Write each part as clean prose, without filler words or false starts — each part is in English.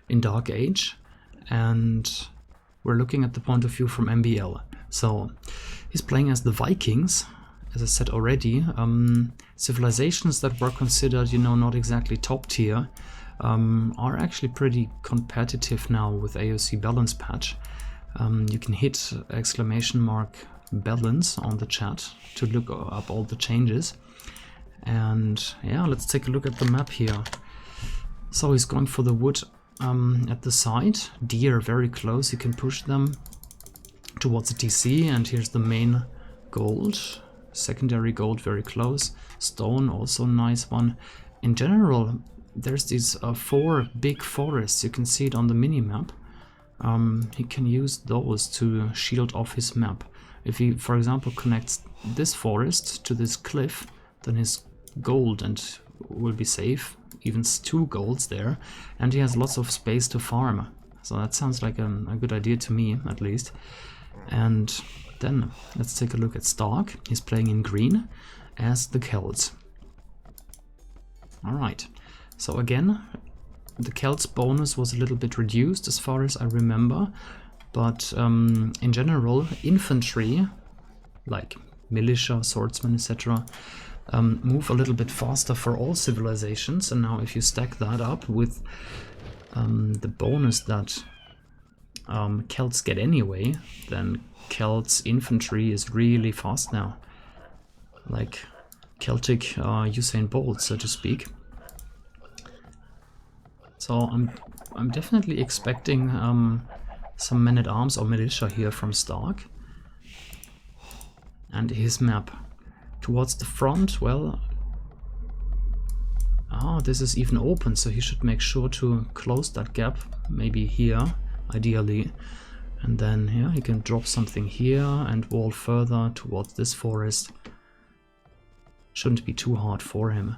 in Dark Age, and we're looking at the point of view from MbL. So he's playing as the Vikings, as I said already. Civilizations that were considered, you know, not exactly top tier, are actually pretty competitive now with AOC balance patch. You can hit !balance on the chat to look up all the changes. And yeah, let's take a look at the map here. So he's going for the wood at the side. Deer very close, you can push them towards the TC, and here's the main gold. Secondary gold very close. Stone also nice one. In general, there's these 4 big forests, you can see it on the mini-map. He can use those to shield off his map. If he, for example, connects this forest to this cliff, then his gold and will be safe, even 2 golds there, and he has lots of space to farm. So that sounds like a good idea to me, at least. And then let's take a look at st4rk. He's playing in green as the Celts. Alright, so again, the Celts bonus was a little bit reduced as far as I remember, but in general, infantry, like militia, swordsmen, etc., move a little bit faster for all civilizations. And now if you stack that up with the bonus that Celts get anyway, then Celts infantry is really fast now, like Celtic Usain Bolt, so to speak. So I'm definitely expecting some men-at-arms or militia here from st4rk. And his map towards the front, well, this is even open, so he should make sure to close that gap, maybe here, ideally. And then yeah, he can drop something here and wall further towards this forest. Shouldn't be too hard for him.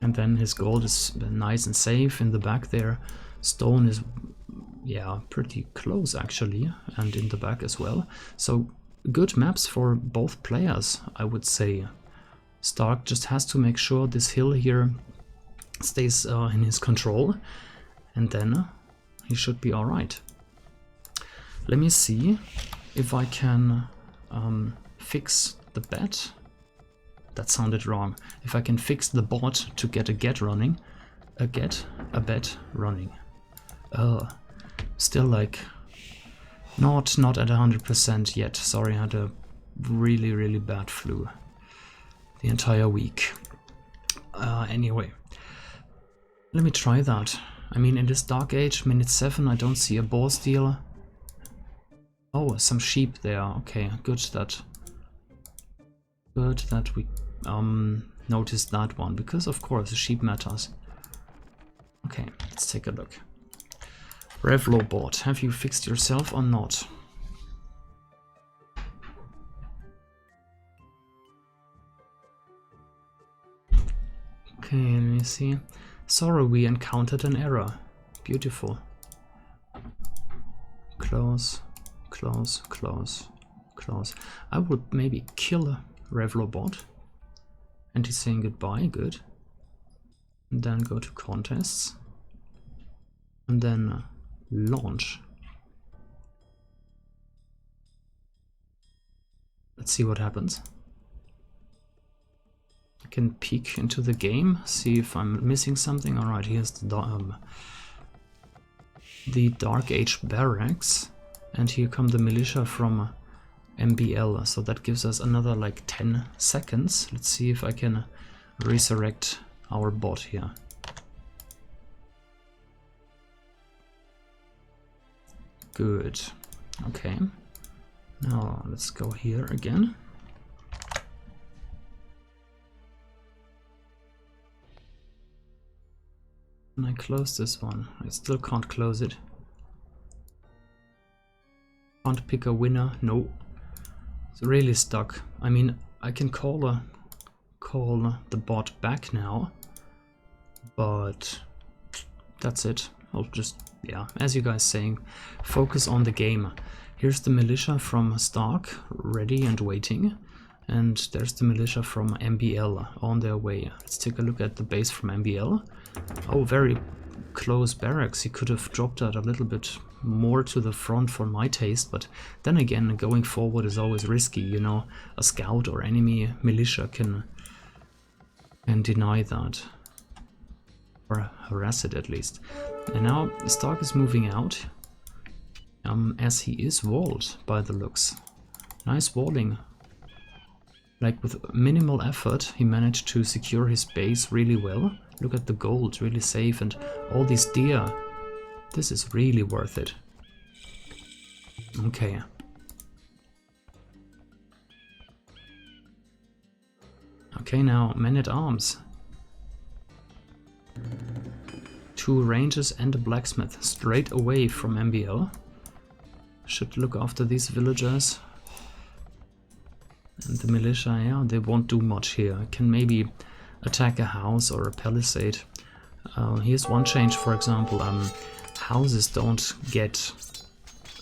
And then his gold is nice and safe in the back there. Stone is, yeah, pretty close actually, and in the back as well. So good maps for both players, I would say. st4rk just has to make sure this hill here stays in his control, and then he should be alright. Let me see if I can fix the bet. That sounded wrong. If I can fix the bot to get a bet running. Still like not at 100% yet. Sorry, I had a really bad flu the entire week. Anyway, let me try that. I mean, in this Dark Age, minute 7, I don't see a boar steal. Oh, some sheep there. Okay, good that we noticed that one, because of course the sheep matters. Okay, let's take a look. Revlo bot, have you fixed yourself or not? Okay, let me see. Sorry, we encountered an error. Beautiful. Close, close, close, close. I would maybe kill Revlo bot. And he's saying goodbye, good. And then go to contests. And then launch. Let's see what happens. I can peek into the game, see if I'm missing something. Alright, here's the Dark Age barracks. And here come the militia from MbL, so that gives us another like 10 seconds. Let's see if I can resurrect our bot here. Good. Okay. Now let's go here again. And I close this one. I still can't close it. Can't pick a winner. No. It's really stuck. I mean, I can call the bot back now, but that's it. I'll just, yeah, as you guys saying, focus on the game. Here's the militia from st4rk, ready and waiting, and there's the militia from MbL on their way. Let's take a look at the base from MbL. Oh, very close barracks. He could have dropped that a little bit more to the front for my taste, but then again, going forward is always risky, you know. A scout or enemy militia can deny that, or harass it at least. And now st4rk is moving out, as he is walled by the looks. Nice walling. Like with minimal effort, he managed to secure his base really well. Look at the gold, really safe, and all these deer. This is really worth it. Okay. Okay, now men-at-arms. 2 rangers and a blacksmith straight away from MbL. Should look after these villagers. And the militia, yeah, they won't do much here. Can maybe attack a house or a palisade. Here's one change, for example. Houses don't get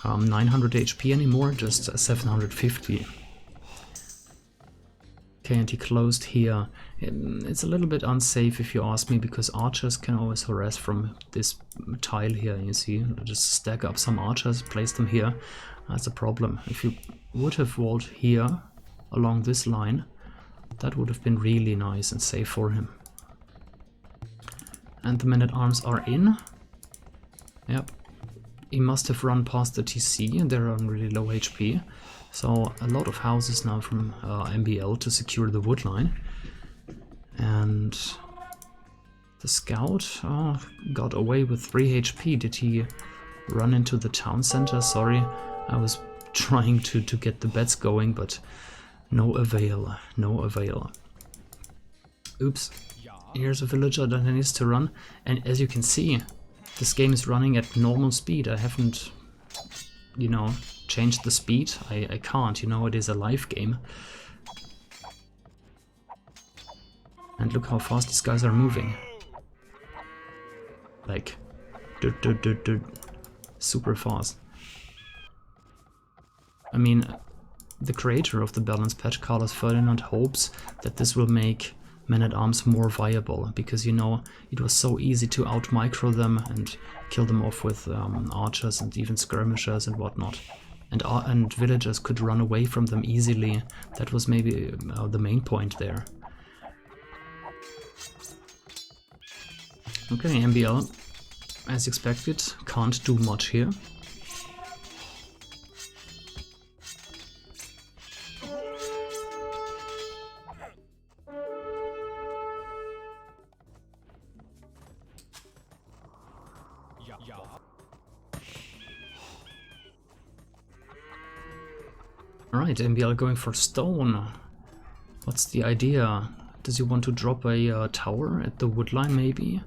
900 HP anymore, just 750. Okay, and he closed here. It's a little bit unsafe if you ask me, because archers can always harass from this tile here, you see. Just stack up some archers, place them here. That's a problem. If you would have walled here along this line, that would have been really nice and safe for him. And the men-at-arms are in. Yep. He must have run past the TC, and they're on really low HP. So a lot of houses now from MbL to secure the wood line. And the scout got away with 3 HP. Did he run into the town center? Sorry, I was trying to get the bets going, but no avail, no avail. Oops, here's a villager that needs to run. And as you can see, this game is running at normal speed. I haven't, you know, changed the speed. I can't, you know, it is a live game. And look how fast these guys are moving. Like, super fast. I mean, the creator of the balance patch, Carlos Ferdinand, hopes that this will make men-at-arms more viable, because, you know, it was so easy to out-micro them and kill them off with archers and even skirmishers and whatnot. And villagers could run away from them easily. That was maybe the main point there. Okay, MbL, as expected, can't do much here. Alright, MbL going for stone. What's the idea? Does he want to drop a tower at the wood line maybe?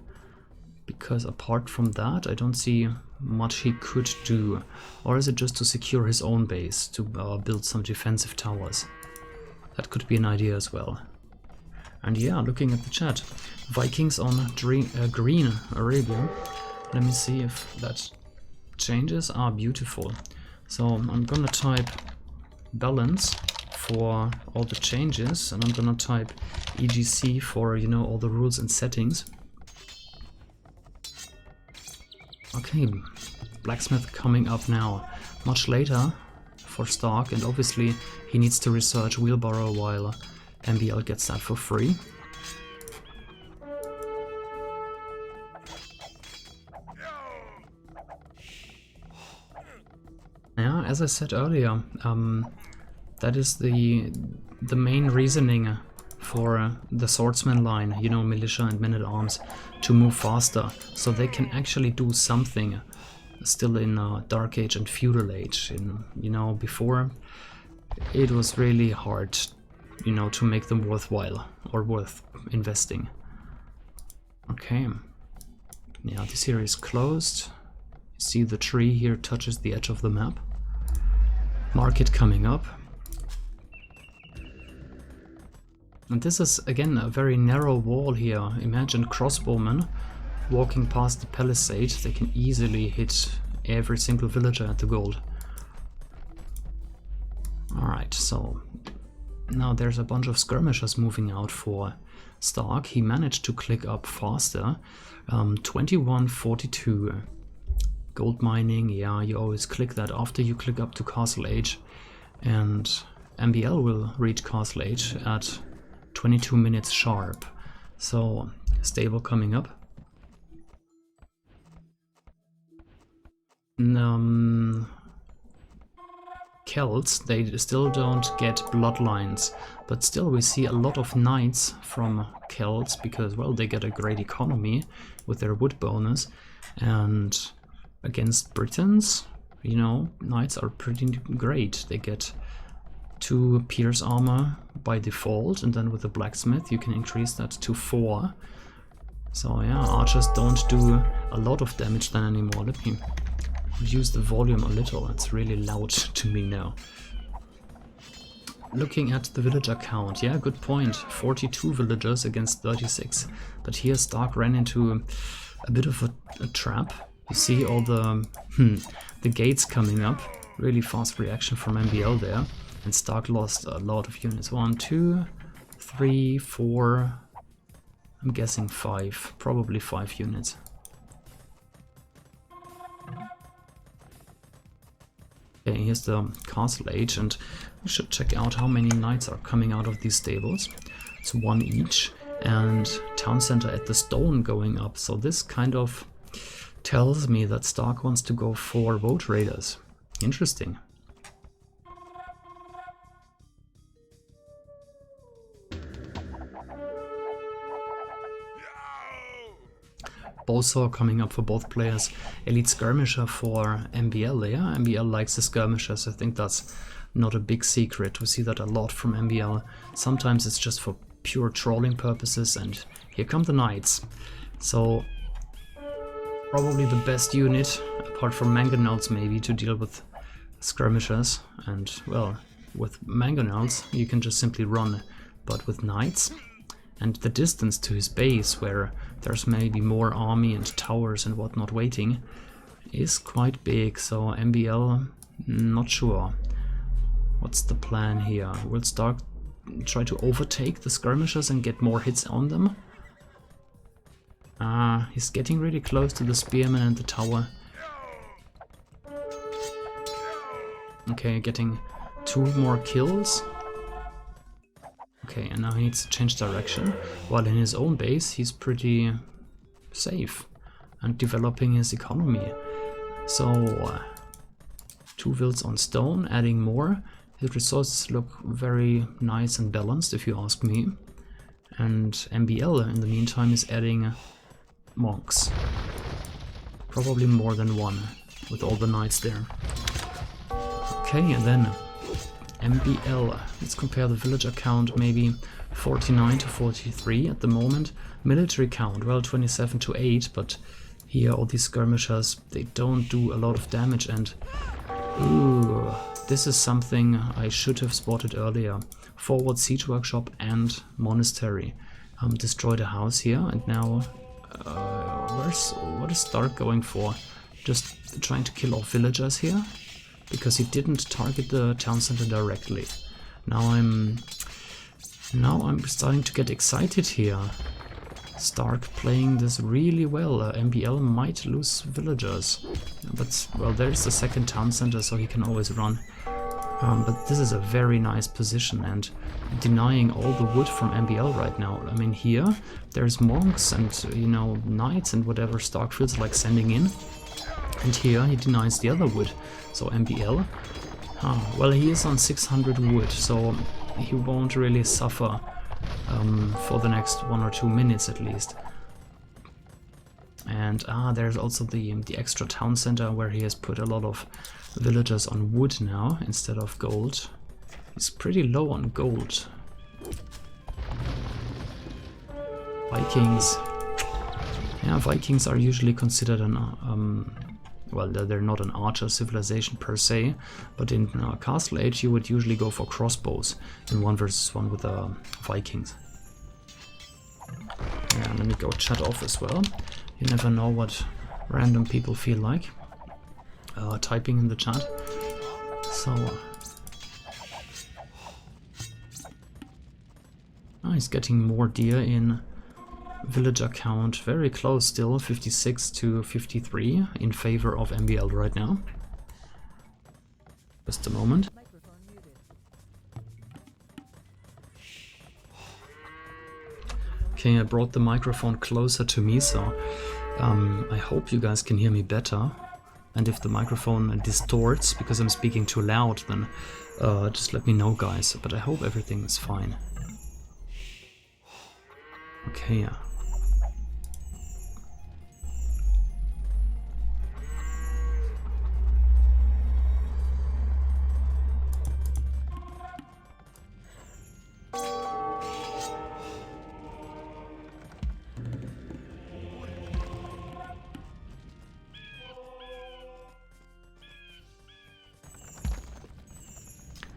Because apart from that, I don't see much he could do. Or is it just to secure his own base, to build some defensive towers? That could be an idea as well. And yeah, looking at the chat, Vikings on green Arabia. Let me see if that changes. Ah, beautiful. So I'm gonna type balance for all the changes, and I'm gonna type EGC for, you know, all the rules and settings. Okay, blacksmith coming up now, much later for st4rk, and obviously he needs to research wheelbarrow while MbL gets that for free. Yeah, as I said earlier, that is the main reasoning for the swordsman line, you know, militia and men-at-arms, to move faster, so they can actually do something still in Dark Age and Feudal Age. You know, before it was really hard, you know, to make them worthwhile or worth investing. Okay, yeah, this here is closed. You see the tree here touches the edge of the map. Market coming up. And this is again a very narrow wall here. Imagine crossbowmen walking past the palisade. They can easily hit every single villager at the gold. Alright, so now there's a bunch of skirmishers moving out for Stark, he managed to click up faster. 2142. Gold mining, yeah, you always click that after you click up to Castle Age. And MbL will reach Castle Age at 22 minutes sharp. So, stable coming up. Celts, they still don't get bloodlines, but still we see a lot of knights from Celts because, well, they get a great economy with their wood bonus. And against Britons, you know, knights are pretty great. They get 2 pierce armor by default, and then with the blacksmith you can increase that to 4. So yeah, archers don't do a lot of damage then anymore. Let me reduce the volume a little, it's really loud to me now. Looking at the villager count, yeah, good point. 42 villagers against 36. But here Stark ran into a bit of a trap. You see all the gates coming up. Really fast reaction from MbL there. And Stark lost a lot of units. 1, 2, 3, 4... I'm guessing 5. Probably 5 units. Okay, here's the Castle Age, and we should check out how many knights are coming out of these stables. It's 1 each, and Town Center at the Stone going up. So this kind of tells me that Stark wants to go for Vote Raiders. Interesting. Bowsaw coming up for both players. Elite Skirmisher for MbL, yeah? MbL likes the skirmishers, I think that's not a big secret. We see that a lot from MbL. Sometimes it's just for pure trolling purposes, and here come the knights. So, probably the best unit, apart from mangonels maybe, to deal with skirmishers. And, well, with mangonels you can just simply run, but with knights, and the distance to his base, where there's maybe more army and towers and whatnot waiting, is quite big. So MbL, not sure. What's the plan here? Will Stark try to overtake the skirmishers and get more hits on them? He's getting really close to the spearmen and the tower. Okay, getting 2 more kills. Okay, and now he needs to change direction, while in his own base he's pretty safe and developing his economy. So, 2 vills on stone, adding more. His resources look very nice and balanced, if you ask me. And MbL, in the meantime, is adding monks. Probably more than 1, with all the knights there. Okay, and then MbL, let's compare the villager count, maybe 49 to 43 at the moment. Military count, well, 27 to 8, but here all these skirmishers, they don't do a lot of damage, and ooh, this is something I should have spotted earlier. Forward siege workshop and monastery. Destroyed a house here, and now what is Stark going for? Just trying to kill off villagers here? Because he didn't target the town center directly. Now I'm starting to get excited here. Stark playing this really well. MbL might lose villagers, but well, there's the second town center, so he can always run. But this is a very nice position, and denying all the wood from MbL right now. I mean, here there's monks and, you know, knights and whatever Stark feels like sending in. And here he denies the other wood. So MbL, well, he is on 600 wood, so he won't really suffer for the next 1 or 2 minutes at least. And there's also the extra town center where he has put a lot of villagers on wood now instead of gold. He's pretty low on gold. Vikings. Yeah, Vikings are usually considered an well, they're not an archer civilization per se, but in Castle Age you would usually go for crossbows in 1 versus 1 with Vikings. Yeah, let me go chat off as well. You never know what random people feel like typing in the chat. So Oh, he's getting more deer in villager count. Very close still, 56 to 53 in favor of MbL right now. Just a moment. Okay, I brought the microphone closer to me, so I hope you guys can hear me better. And if the microphone distorts because I'm speaking too loud, then just let me know, guys. But I hope everything is fine. Okay.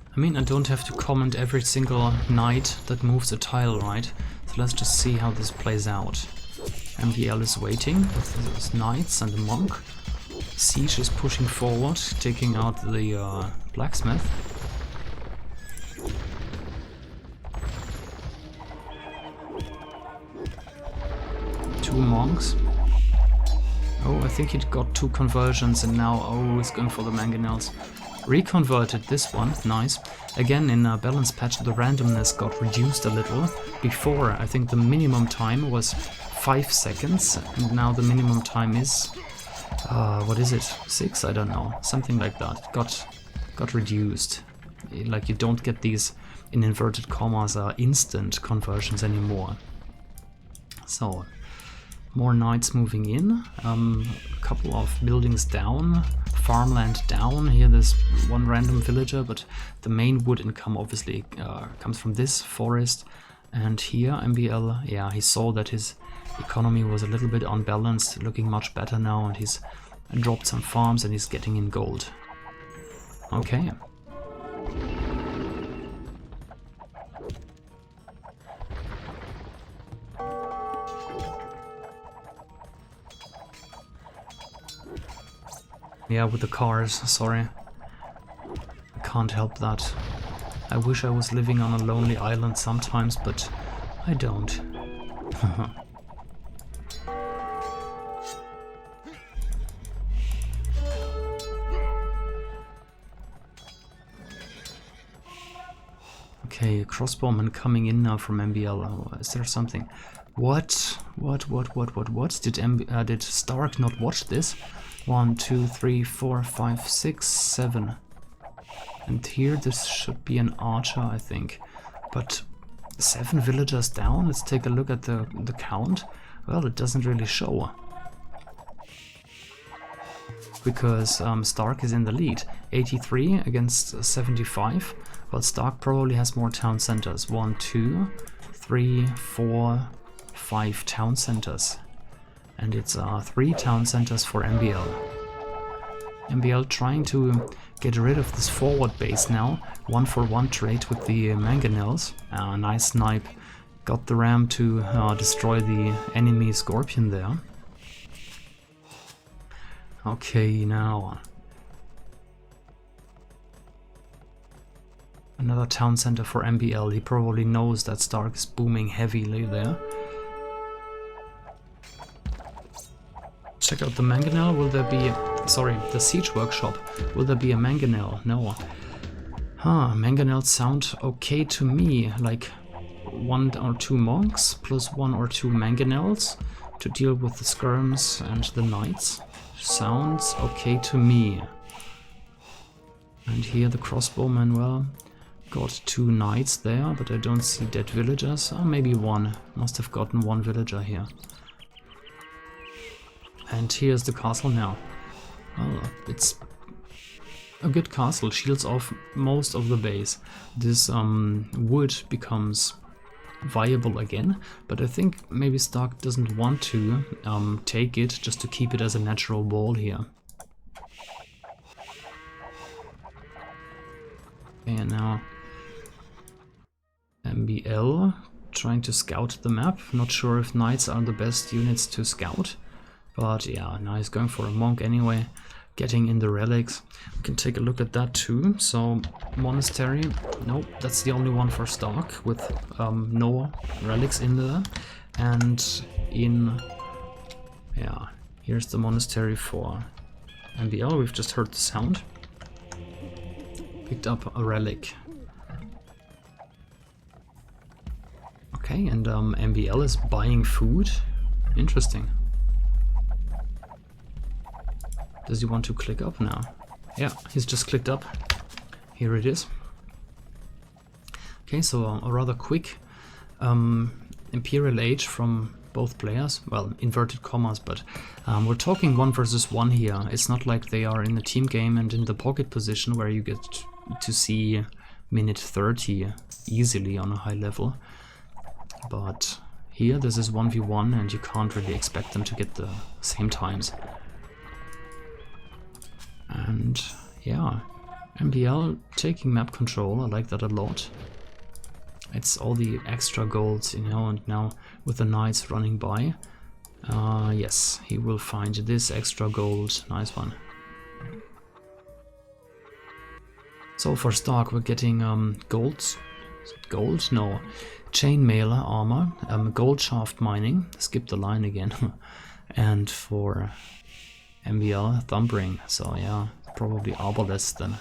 I mean, I don't have to comment every single knight that moves a tile, right? So let's just see how this plays out. MbL is waiting with his knights and a monk. Siege is pushing forward, taking out the blacksmith. Two monks. Oh, I think he got 2 conversions and now, oh, he's going for the mangonels. Reconverted this one, nice. Again, in a balance patch, the randomness got reduced a little. Before, I think the minimum time was 5 seconds, and now the minimum time is, what is it, 6? I don't know, something like that. It got reduced. Like, you don't get these, in inverted commas, instant conversions anymore. So, more knights moving in, a couple of buildings down, farmland down. Here there's one random villager, but the main wood income obviously comes from this forest. And here MbL, yeah, he saw that his economy was a little bit unbalanced, looking much better now, and he's dropped some farms and he's getting in gold. Okay. Yeah, with the cars, sorry. I can't help that. I wish I was living on a lonely island sometimes, but I don't. Okay, crossbowman coming in now from MbL. Oh, is there something? What? What? Did St4rk not watch this? 1, 2, 3, 4, 5, 6, 7. And here this should be an archer, I think. But 7 villagers down? Let's take a look at the count. Well, it doesn't really show. Because St4rk is in the lead. 83 against 75. Well, St4rk probably has more town centers. 1, 2, 3, 4, 5 town centers. And it's 3 town centers for MbL. MbL trying to get rid of this forward base now. 1-for-1 trade with the mangonels. Nice snipe. Got the ram to destroy the enemy scorpion there. Okay, now another town center for MbL. He probably knows that St4rk is booming heavily there. Check out the mangonel. Will there be... Sorry, the siege workshop. Will there be a mangonel? No. Huh, mangonels sound okay to me. Like 1 or 2 monks plus 1 or 2 mangonels to deal with the skirms and the knights. Sounds okay to me. And here the crossbowman, well, got 2 knights there, but I don't see dead villagers. Oh, maybe 1. Must have gotten 1 villager here. And here's the castle now. Well, it's a good castle, shields off most of the base. This wood becomes viable again, but I think maybe St4rk doesn't want to take it just to keep it as a natural wall here. Okay, and now MbL trying to scout the map. Not sure if knights are the best units to scout. But yeah, now he's going for a monk anyway. getting in the relics. We can take a look at that too. So monastery, nope, that's the only one for st4rk with no relics in there. And in, yeah, here's the monastery for MbL. We've just heard the sound. Picked up a relic. Okay, and MbL is buying food. Interesting. Does he want to click up now? Yeah, he's just clicked up. Here it is. Okay, so a rather quick Imperial Age from both players. Well, inverted commas, but we're talking 1 versus 1 here. It's not like they are in the team game and in the pocket position where you get to see minute 30 easily on a high level. But here this is 1v1 and you can't really expect them to get the same times. And yeah, MbL taking map control, I like that a lot. It's all the extra golds, you know, and now with the knights running by, yes, he will find this extra gold, nice one. So for st4rk we're getting gold? No, chainmail armor, gold shaft mining, skip the line again, and for MbL thumbring, so yeah, probably arbalest then.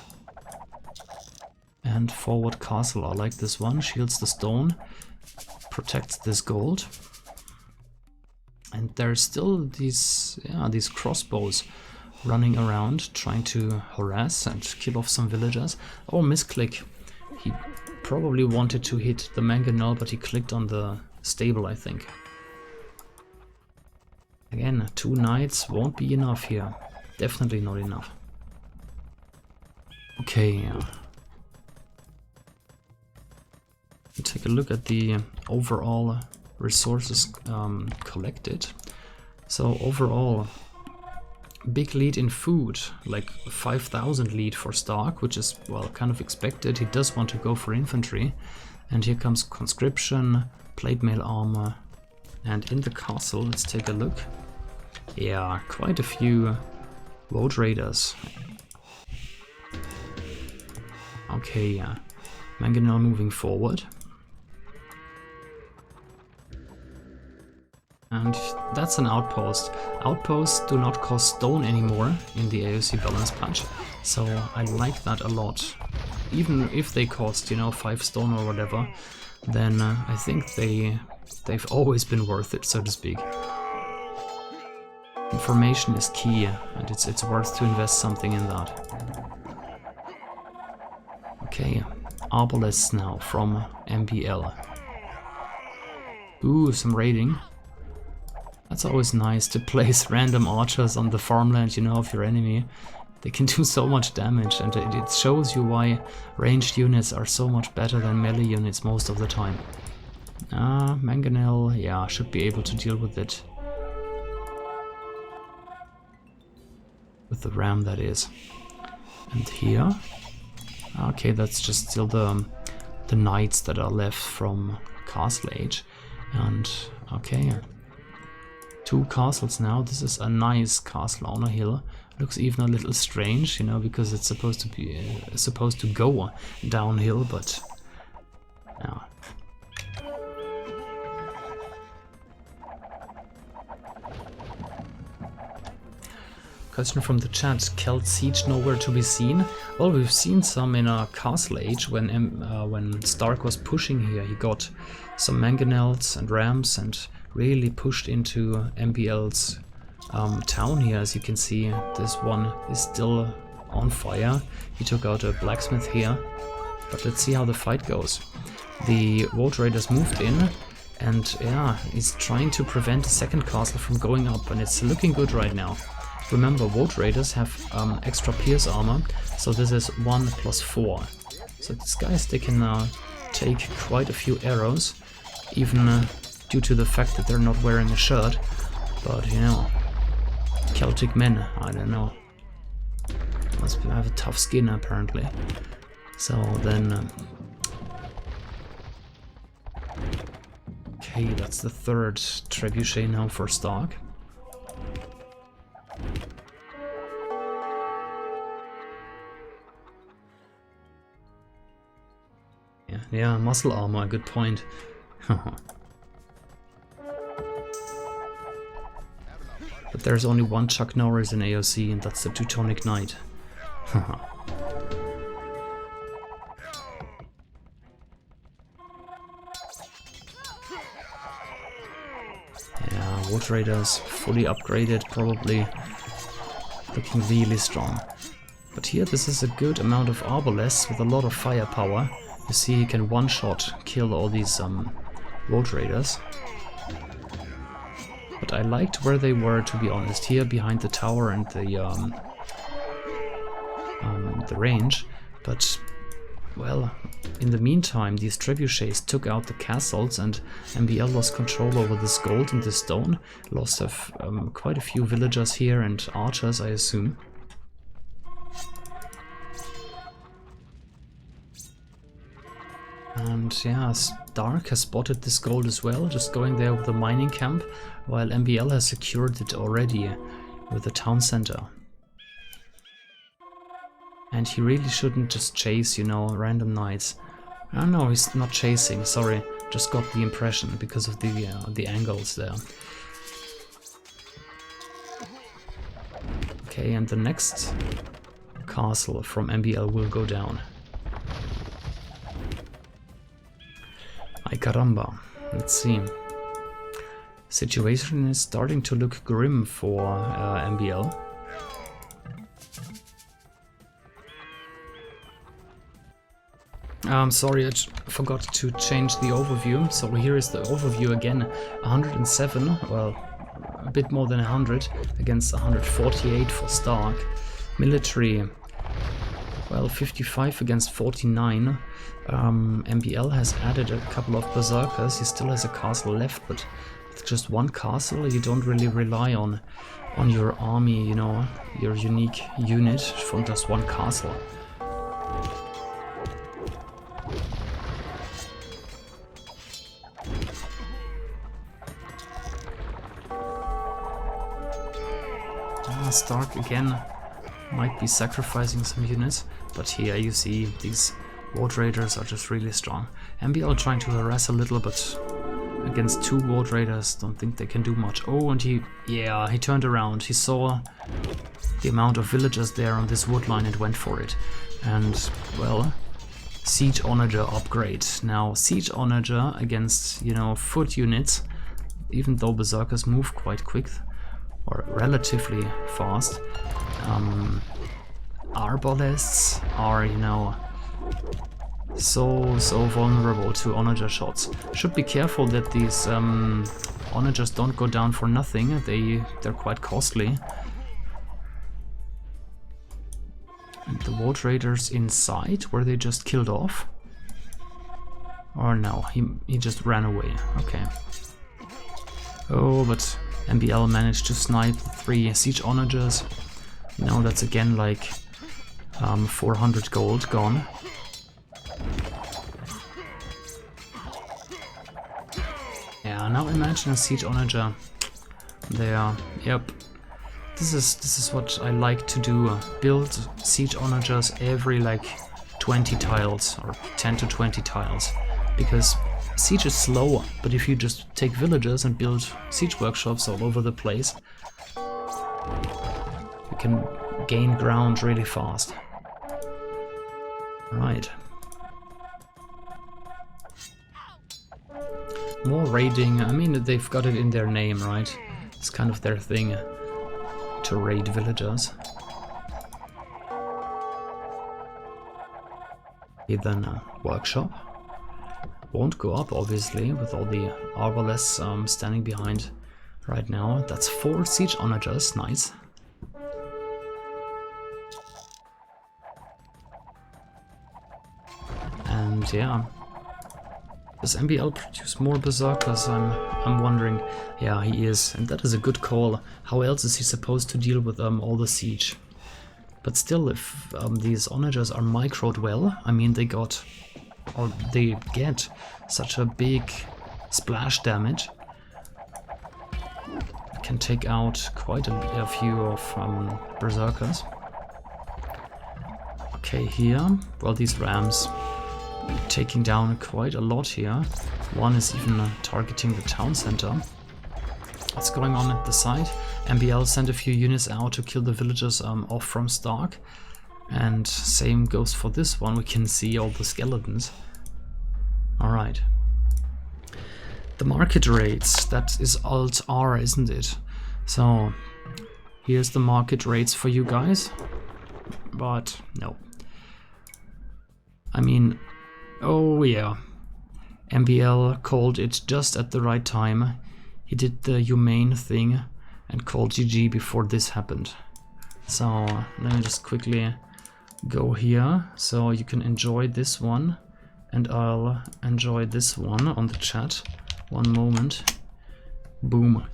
And forward castle, I like this one, shields the stone, protects this gold. And there's still these, yeah, these crossbows running around, trying to harass and kill off some villagers. Oh, misclick. He probably wanted to hit the mangonel, but he clicked on the stable, I think. Again, 2 knights won't be enough here. Definitely not enough. Okay. Take a look at the overall resources collected. So overall, big lead in food, like 5,000 lead for st4rk, which is, well, kind of expected. He does want to go for infantry. And here comes conscription, plate mail armor. And in the castle, let's take a look. Yeah, quite a few road raiders. Okay, yeah. Mangonel moving forward. And that's an outpost. Outposts do not cost stone anymore in the AOC balance patch, so I like that a lot. Even if they cost, you know, 5 stone or whatever, then I think they've always been worth it, so to speak. Information is key, and it's worth to invest something in that. Okay, arbalests now from MbL. Ooh, some raiding. That's always nice to place random archers on the farmland, you know, of your enemy. They can do so much damage, and it shows you why ranged units are so much better than melee units most of the time. Mangonel, yeah, should be able to deal with it. With the ram, that is. And here? Okay, that's just still the knights that are left from Castle Age. And, okay. 2 castles now. This is a nice castle on a hill. Looks even a little strange, you know, because it's supposed to be supposed to go downhill, but yeah. Question from the chat: Celt Siege nowhere to be seen? Well, we've seen some in a Castle Age when st4rk was pushing here. He got some mangonels and rams and really pushed into MbL's town here. As you can see, this one is still on fire. He took out a blacksmith here, but let's see how the fight goes. The Road Raiders moved in, and yeah, he's trying to prevent a second castle from going up, and it's looking good right now. Remember, Road Raiders have extra pierce armor, so this is 1 + 4. So these guys, they can take quite a few arrows, even due to the fact that they're not wearing a shirt. But, you know, Celtic men, I don't know. Must have a tough skin, apparently. So then... okay, that's the 3rd trebuchet now for st4rk. Yeah, muscle armor, good point. But there's only one Chuck Norris in AOC, and that's the Teutonic Knight. Yeah, Wood Raiders fully upgraded, probably looking really strong. But here this is a good amount of Arbalests with a lot of firepower. You see he can one-shot kill all these Wood Raiders. But I liked where they were, to be honest, here behind the tower and the range. But, well, in the meantime, these trebuchets took out the castles, and MbL lost control over this gold and this stone. Lost quite a few villagers here and archers, I assume. And yeah, St4rk has spotted this gold as well, just going there with the mining camp, while MbL has secured it already with the town center. And he really shouldn't just chase, you know, random knights. Oh no, he's not chasing, sorry, just got the impression because of the angles there. Okay, and the next castle from MbL will go down. Ay caramba, let's see. Situation is starting to look grim for MbL. I'm sorry, I forgot to change the overview. So here is the overview again. 107, well, a bit more than 100 against 148 for St4rk. Military, well, 55 against 49. MbL has added a couple of berserkers. He still has a castle left, but with just one castle you don't really rely on your army, you know, your unique unit from just one castle. St4rk again might be sacrificing some units, but here you see these Wood Raiders are just really strong. MbL trying to harass a little, but against two Wood Raiders, don't think they can do much. Oh, and he turned around. He saw the amount of villagers there on this wood line and went for it. And, well, Siege Onager upgrade. Now, Siege Onager against, you know, foot units, even though berserkers move quite quick, or relatively fast, Arbalests are, you know, so vulnerable to Onager shots. Should be careful that these Onagers don't go down for nothing. They're quite costly. And the Wood Raiders inside, were they just killed off? Or no, he just ran away. Okay. Oh, but MbL managed to snipe 3 Siege Onagers. Now that's again like 400 gold gone. Yeah, now imagine a Siege Onager there. Yep. This is what I like to do. Build Siege Onagers every like 20 tiles or 10 to 20 tiles. Because siege is slow, but if you just take villagers and build siege workshops all over the place, you can gain ground really fast. Right. More raiding. I mean, they've got it in their name, right? It's kind of their thing to raid villagers. Then a workshop. Won't go up, obviously, with all the Arbalests standing behind right now. That's 4 Siege Onagers, nice. And yeah, does MbL produce more berserkers? I'm wondering. Yeah, he is, and that is a good call. How else is he supposed to deal with all the siege? But still, if these Onagers are microed well, I mean, they get such a big splash damage. Can take out quite a few of berserkers. Okay, here, well, these rams, taking down quite a lot here. One is even targeting the town center. What's going on at the side? MbL sent a few units out to kill the villagers off from St4rk. And same goes for this one. We can see all the skeletons. Alright. The market rates, that is Alt R, isn't it? So here's the market rates for you guys. But no. I mean, oh yeah. MbL called it just at the right time. He did the humane thing and called GG before this happened. So let me just quickly go here so you can enjoy this one, and I'll enjoy this one on the chat. One moment. Boom.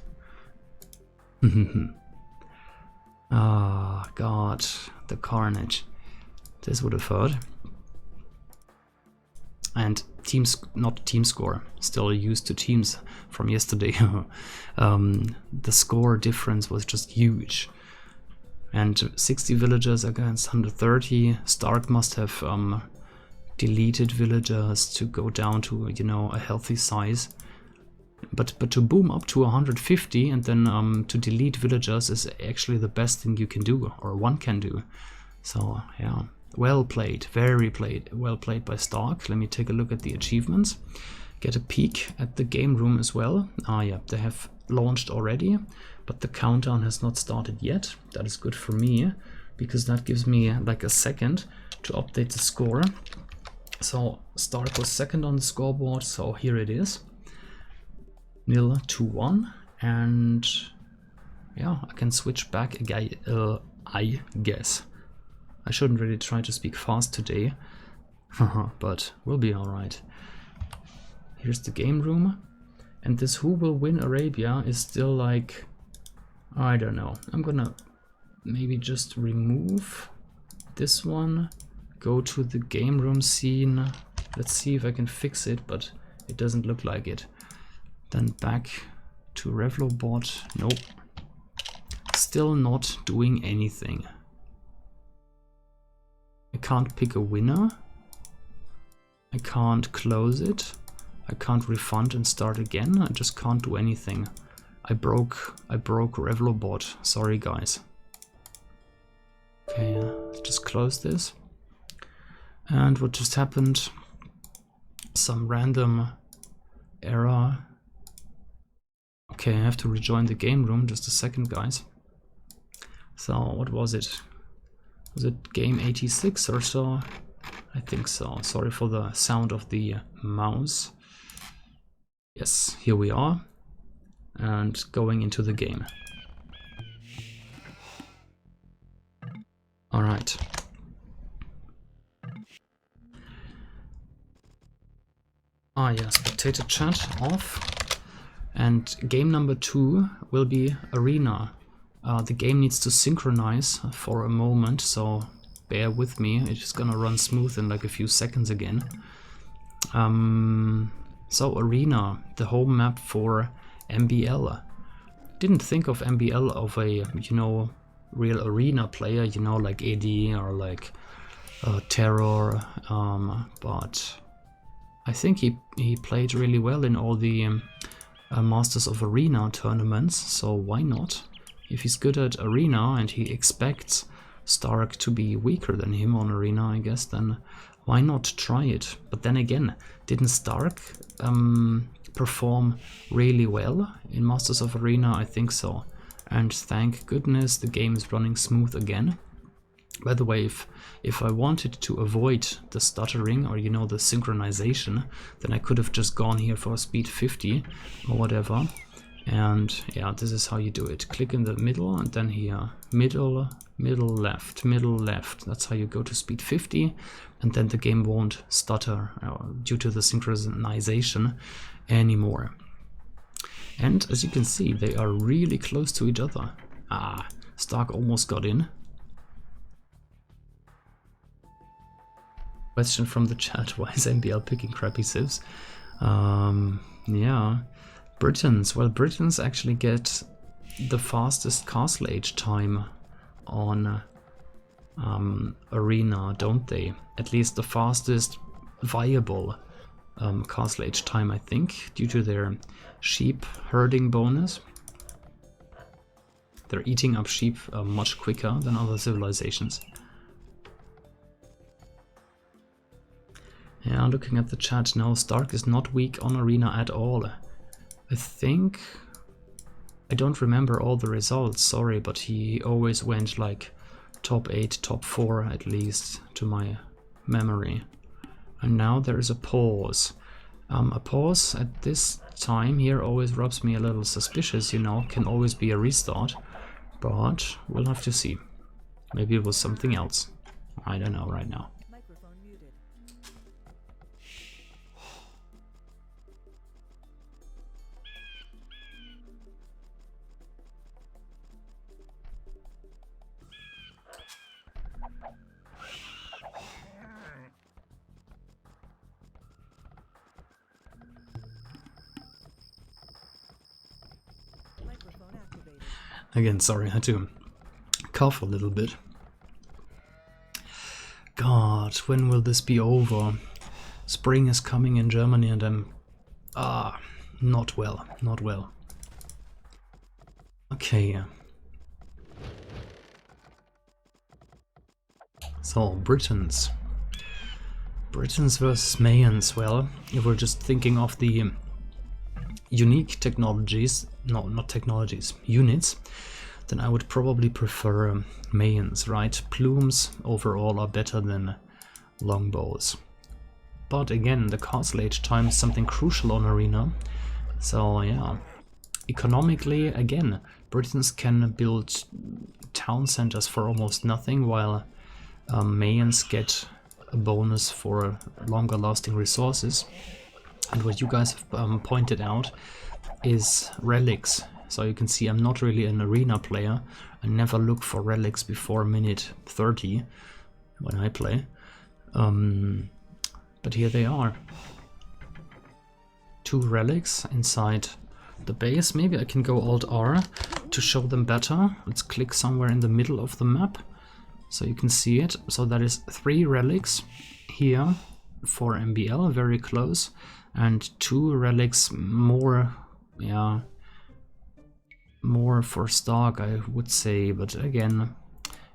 Ah, God, the carnage. This would have hurt. And not team score, still used to teams from yesterday. The score difference was just huge. And 60 villagers against 130. St4rk must have deleted villagers to go down to, you know, a healthy size. But to boom up to 150 and then to delete villagers is actually the best thing you can do, or one can do. So yeah, well played, well played by St4rk. Let me take a look at the achievements. Get a peek at the game room as well. Ah yeah, they have launched already, but the countdown has not started yet. That is good for me, because that gives me like a second to update the score. So St4rk was second on the scoreboard, so here it is. 0-1, and yeah, I can switch back again, I guess. I shouldn't really try to speak fast today, but we'll be alright. Here's the game room, and this who will win Arabia is still like, I don't know. I'm gonna maybe just remove this one, go to the game room scene. Let's see if I can fix it, but it doesn't look like it. Then back to Revlobot. Nope. Still not doing anything. I can't pick a winner. I can't close it. I can't refund and start again. I just can't do anything. I broke Revlobot. Sorry guys. Okay, let's just close this. And what just happened? Some random error. Okay, I have to rejoin the game room. Just a second, guys. So, what was it? Was it game 86 or so? I think so. Sorry for the sound of the mouse. Yes, here we are. And going into the game. Alright. Ah yeah, spectator chat off. And game number 2 will be Arena. The game needs to synchronize for a moment, so bear with me. It's gonna run smooth in like a few seconds again. So Arena, the home map for MbL. Didn't think of MbL of a, you know, real Arena player, you know, like AD or like Terror, but I think he played really well in all the Masters of Arena tournaments, so why not? If he's good at Arena and he expects St4rk to be weaker than him on Arena, I guess, then why not try it? But then again, didn't St4rk perform really well in Masters of Arena? I think so. And thank goodness the game is running smooth again. By the way, if I wanted to avoid the stuttering or, you know, the synchronization, then I could have just gone here for speed 50 or whatever. And yeah, this is how you do it. Click in the middle and then here, middle, left, middle, left. That's how you go to speed 50, and then the game won't stutter due to the synchronization anymore. And as you can see, they are really close to each other. Ah, St4rk almost got in. Question from the chat, why is MbL picking crappy civs? Yeah, Britons. Well, Britons actually get the fastest castle age time on Arena, don't they? At least the fastest viable castle age time, I think, due to their sheep herding bonus. They're eating up sheep much quicker than other civilizations. Yeah, looking at the chat now, st4rk is not weak on arena at all. I think... I don't remember all the results, sorry, but he always went like top 8, top 4 at least, to my memory. And now there is a pause. A pause at this time here always rubs me a little suspicious, you know, can always be a restart. But we'll have to see. Maybe it was something else. I don't know right now. Again, sorry, I had to cough a little bit. God, when will this be over? Spring is coming in Germany and I'm... not well, not well. Okay. So, Britons. Britons versus Mayans. Well, if we're just thinking of the unique technologies, no, not technologies, units, then I would probably prefer Mayans, right? Plumes overall are better than longbows. But again, the castle age time is something crucial on arena. So yeah, economically, again, Britons can build town centers for almost nothing, while Mayans get a bonus for longer lasting resources. And what you guys have pointed out is relics. So you can see I'm not really an arena player. I never look for relics before minute 30 when I play. But here they are. 2 relics inside the base. Maybe I can go Alt-R to show them better. Let's click somewhere in the middle of the map so you can see it. So that is 3 relics here for MbL, very close. And 2 relics more, yeah, more for st4rk, I would say. But again,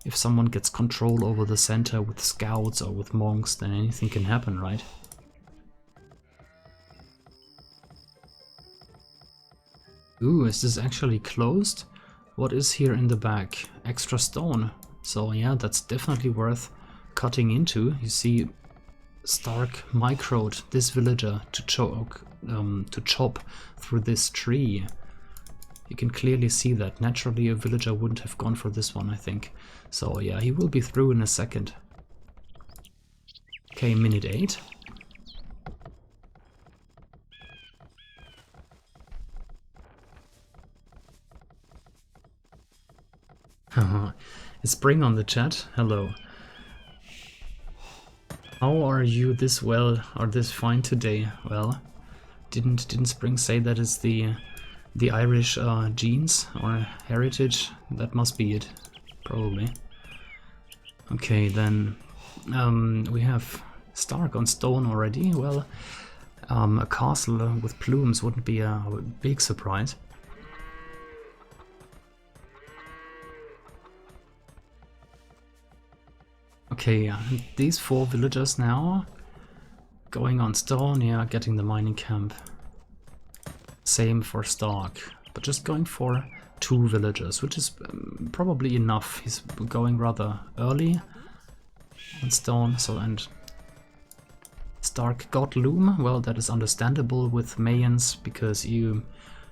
if someone gets control over the center with scouts or with monks, then anything can happen, right? Ooh, is this actually closed? What is here in the back? Extra stone. So yeah, that's definitely worth cutting into. You see, st4rk microed this villager to chop through this tree. You can clearly see that. Naturally, a villager wouldn't have gone for this one, I think. So yeah, he will be through in a second. Okay, minute 8. Is Spring on the chat? Hello. How are you this well or this fine today? Well, didn't Spring say that is the Irish genes or heritage? That must be it, probably. Okay, then we have st4rk on stone already. Well, a castle with plumes wouldn't be a big surprise. Okay, these 4 villagers now going on stone, yeah, getting the mining camp. Same for st4rk, but just going for 2 villagers, which is probably enough. He's going rather early on stone, so, and st4rk got loom. Well, that is understandable with Mayans, because you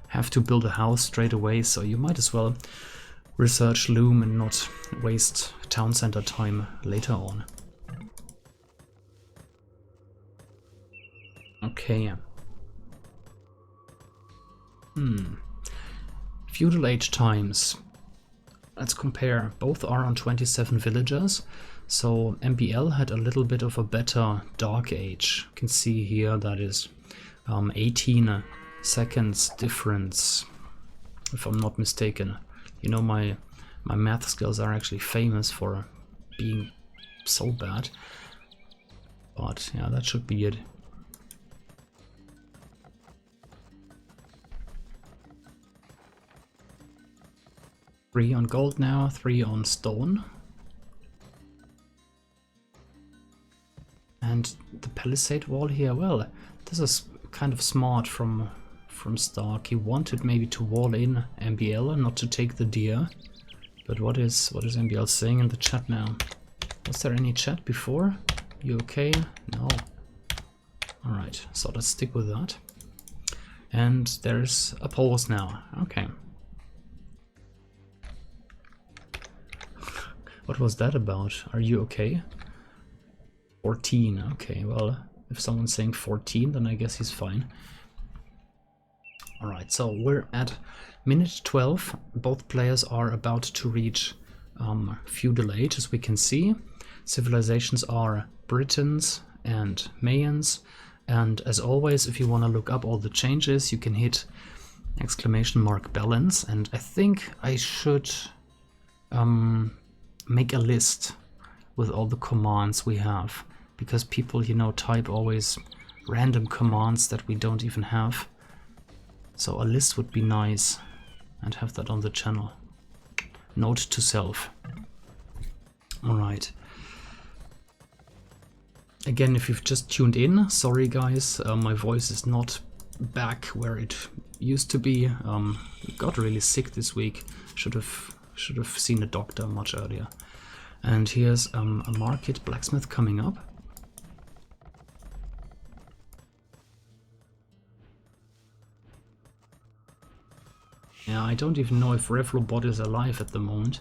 have to build a house straight away, so you might as well research loom and not waste town center time later on. Okay. Feudal age times. Let's compare. Both are on 27 villagers. So MbL had a little bit of a better dark age. You can see here that is 18 seconds difference, if I'm not mistaken. You know, my math skills are actually famous for being so bad. But yeah, that should be it. Three on gold now, 3 on stone. And the palisade wall here, well, this is kind of smart from st4rk. He wanted maybe to wall in MbL and not to take the deer. But what is MbL saying in the chat now? Was there any chat before? You okay? No. Alright, so let's stick with that. And there's a pause now. Okay. What was that about? Are you okay? 14. Okay, well, if someone's saying 14, then I guess he's fine. Alright, so we're at minute 12. Both players are about to reach feudal age, as we can see. Civilizations are Britons and Mayans. And as always, if you want to look up all the changes, you can hit !balance. And I think I should make a list with all the commands we have, because people, you know, type always random commands that we don't even have. So a list would be nice, and have that on the channel. Note to self. Alright. Again, if you've just tuned in, sorry guys, my voice is not back where it used to be. Got really sick this week. Should have seen a doctor much earlier. And here's a market blacksmith coming up. Yeah, I don't even know if Revlobot is alive at the moment.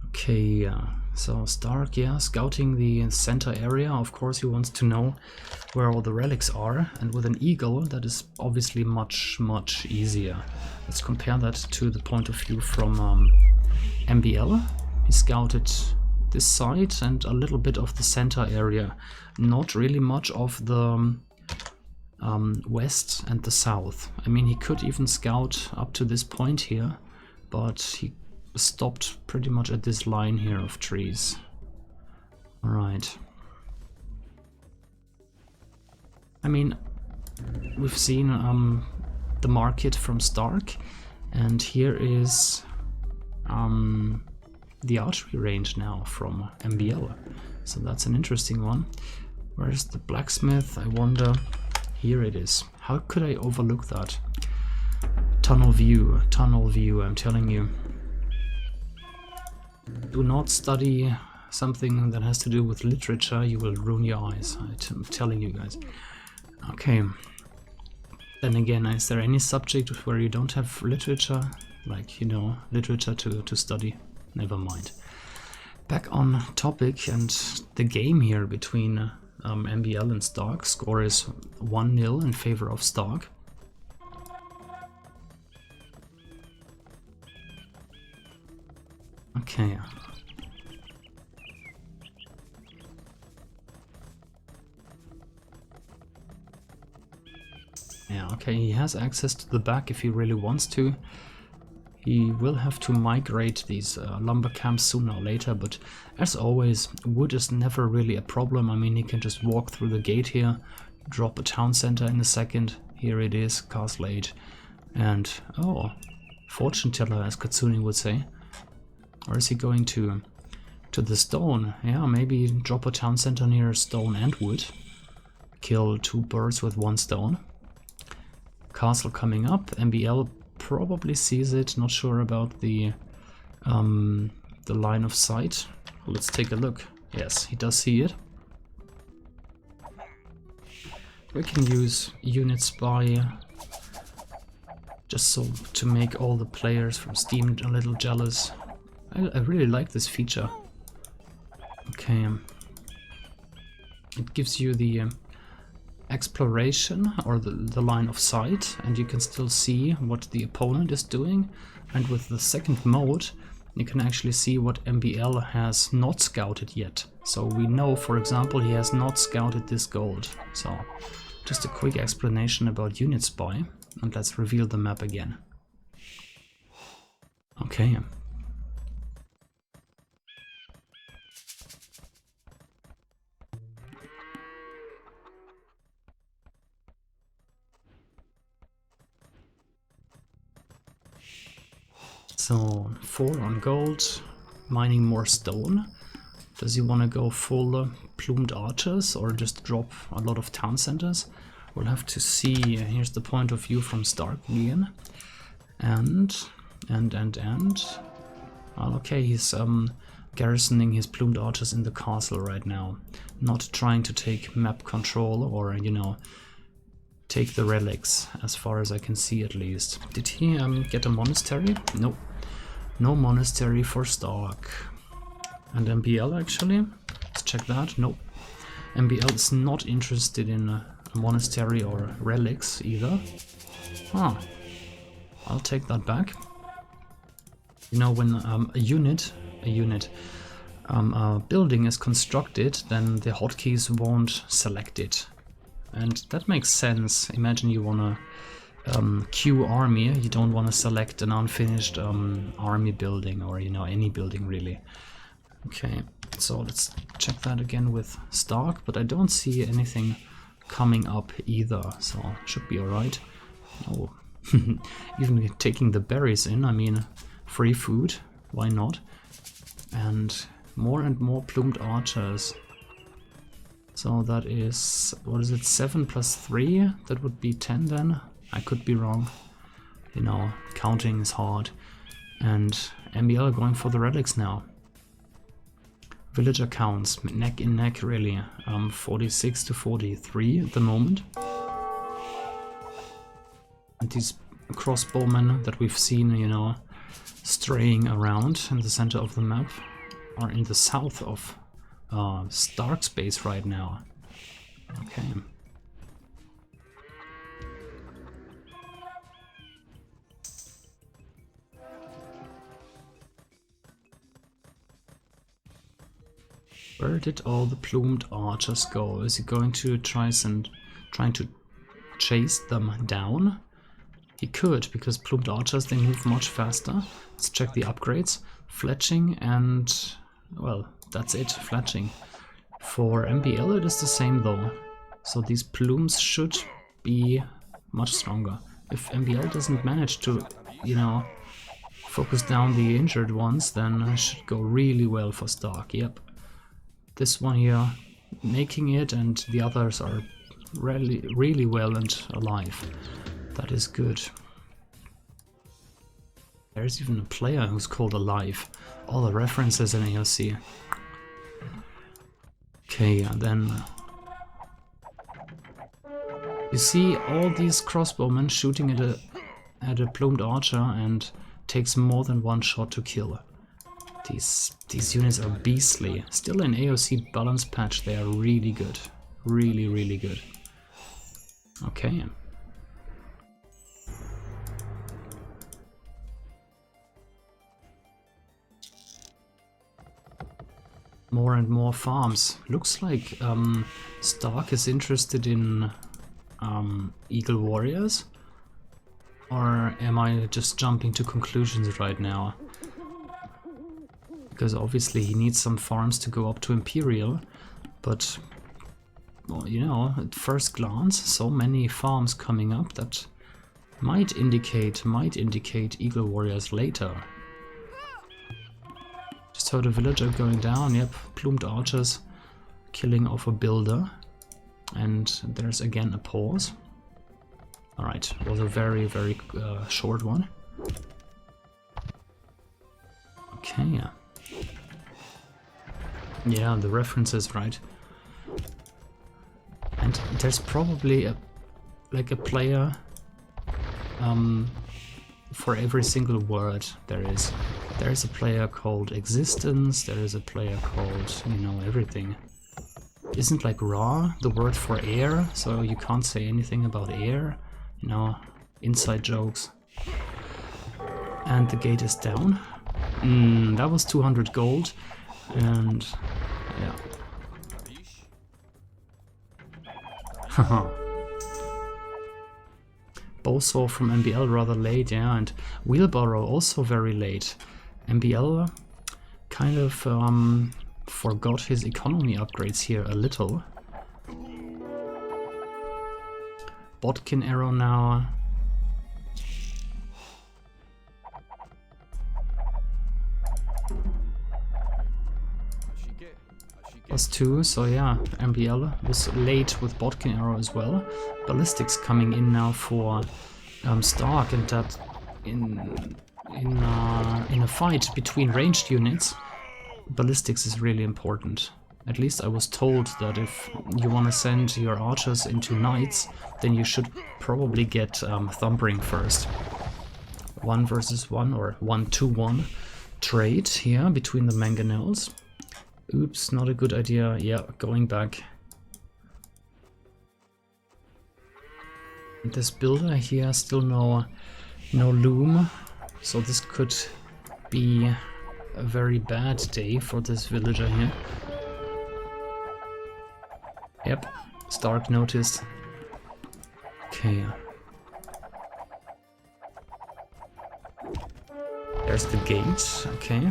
Okay, so st4rk, yeah, scouting the center area. Of course, he wants to know where all the relics are, and with an eagle, that is obviously much easier. Let's compare that to the point of view from MbL. He scouted this side and a little bit of the center area, not really much of the west and the south. I mean, he could even scout up to this point here, but he stopped pretty much at this line here of trees. Alright. I mean, we've seen the market from st4rk, and here is the archery range now from MbL. So that's an interesting one. Where's the blacksmith, I wonder? Here it is. How could I overlook that? Tunnel view, I'm telling you. Do not study something that has to do with literature, you will ruin your eyes, I'm telling you guys. Okay. Then again, is there any subject where you don't have literature? Like, you know, literature to study? Never mind. Back on topic and the game here between MbL and st4rk. Score is 1-0 in favor of st4rk. Okay. Yeah, okay, he has access to the back if he really wants to. He will have to migrate these lumber camps sooner or later, but as always, wood is never really a problem. I mean, he can just walk through the gate here, drop a town center in a second. Here it is, Castle Age. And, oh, fortune teller, as Katsuni would say. Or is he going to the stone? Yeah, maybe drop a town center near stone and wood. Kill 2 birds with 1 stone. Castle coming up. MbL probably sees it. Not sure about the line of sight. Let's take a look. Yes, he does see it. We can use unit spy just so to make all the players from Steam a little jealous. I really like this feature. Okay, it gives you the exploration or the line of sight, and you can still see what the opponent is doing. And with the second mode, you can actually see what MbL has not scouted yet. So we know, for example, he has not scouted this gold. So just a quick explanation about unit spy, and let's reveal the map again. Okay. So 4 on gold, mining more stone. Does he want to go full plumed archers or just drop a lot of town centers? We'll have to see. Here's the point of view from st4rk again. And well, okay, he's garrisoning his plumed archers in the castle right now, not trying to take map control or, you know, take the relics, as far as I can see at least. Did he get a monastery? Nope. No monastery for st4rk. And MbL actually? Let's check that. Nope. MbL is not interested in a monastery or relics either. Huh. I'll take that back. You know, when a building is constructed, then the hotkeys won't select it. And that makes sense. Imagine you wanna queue army, you don't wanna select an unfinished army building, or, you know, any building really. Okay, so let's check that again with st4rk, but I don't see anything coming up either, so should be alright. Oh, even taking the berries in, I mean, free food, why not? And more plumed archers. So that is, what is it, 7 plus 3? That would be 10 then? I could be wrong. You know, counting is hard. And MbL going for the relics now. Villager counts, neck in neck really. 46 to 43 at the moment. And these crossbowmen that we've seen, you know, straying around in the center of the map are in the south of st4rk's base right now. Okay. Where did all the plumed archers go? Is he going to trying to chase them down? He could, because plumed archers, they move much faster. Let's check the upgrades. Fletching and, well, that's it, fletching. For MbL it is the same though. So these plumes should be much stronger. If MbL doesn't manage to, you know, focus down the injured ones, then it should go really well for st4rk, yep. This one here making it, and the others are really well and alive. That is good. There's even a player who's called Alive. All the references in AOC. Okay, and then you see all these crossbowmen shooting at a plumed archer, and takes more than one shot to kill. These units are beastly. Still in AOC balance patch, they are really good. Really good. Okay. More and more farms. Looks like st4rk is interested in Eagle Warriors. Or am I just jumping to conclusions right now? Because obviously he needs some farms to go up to Imperial, but, well, you know, at first glance, so many farms coming up that might indicate Eagle Warriors later. Just heard a villager going down, yep, plumed archers killing off a builder, and there's again a pause. Alright, was a very short one. Okay. Yeah, the reference is right. And there's probably a player for every single word there is. There's a player called existence, there is a player called, you know, everything. Isn't like raw the word for air, so you can't say anything about air, you know, inside jokes. And the gate is down. That was 200 gold, and yeah. Haha. Bowsaw from MbL rather late, yeah, and Wheelbarrow also very late. MbL kind of forgot his economy upgrades here a little. Botkin arrow now. +2, so yeah, MbL was late with Botkin arrow as well. Ballistics coming in now for st4rk, and that in a fight between ranged units, ballistics is really important. At least I was told that if you want to send your archers into knights, then you should probably get Thumbring first. 1 versus 1 or 1-to-1 trade here between the mangonels. Oops, not a good idea. Yeah, going back. This builder here, still no loom, so this could be a very bad day for this villager here. Yep, st4rk noticed. Okay. There's the gate, okay.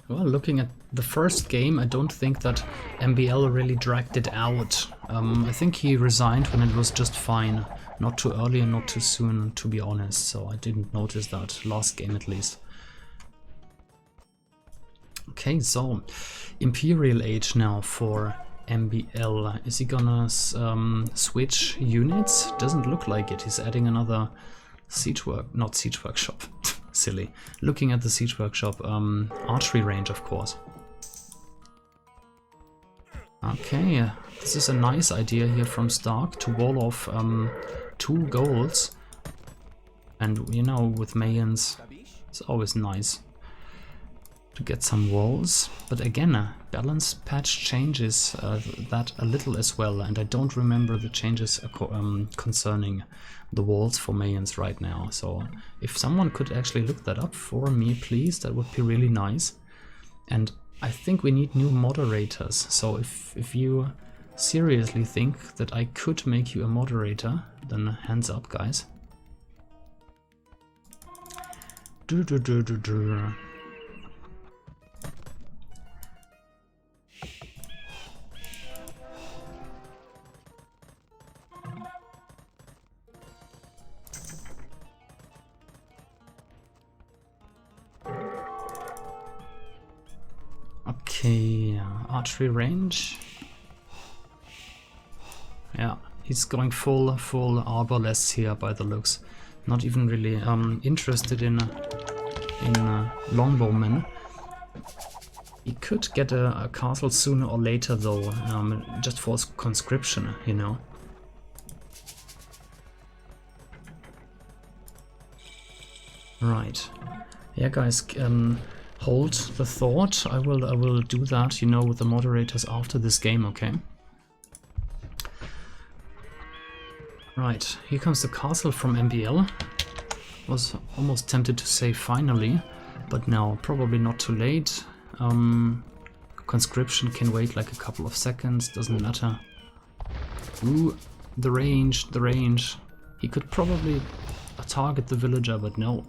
Well, looking at the first game, I don't think that MbL really dragged it out. I think he resigned when it was just fine. Not too early and not too soon, to be honest, so I didn't notice that last game at least. Okay, so Imperial Age now for MbL. Is he gonna switch units? Doesn't look like it. He's adding another siege workshop. Silly. Looking at the siege workshop, archery range, of course. Okay, this is a nice idea here from st4rk to wall off 2 goals. And you know, with Mayans, it's always nice to get some walls. But again, balance patch changes that a little as well, and I don't remember the changes concerning the walls for Mayans right now. So if someone could actually look that up for me, please, that would be really nice. And I think we need new moderators, so if you seriously think that I could make you a moderator, then hands up, guys. Okay, archery range. Yeah, he's going full arbalest here by the looks. Not even really interested in longbowmen. He could get a castle sooner or later though, just for conscription, you know. Right. Yeah, guys. Hold the thought. I will do that, you know, with the moderators after this game, okay? Right, here comes the castle from MbL. Was almost tempted to say finally, but no, probably not too late. Conscription can wait like a couple of seconds, doesn't matter. Ooh, the range. He could probably target the villager, but no.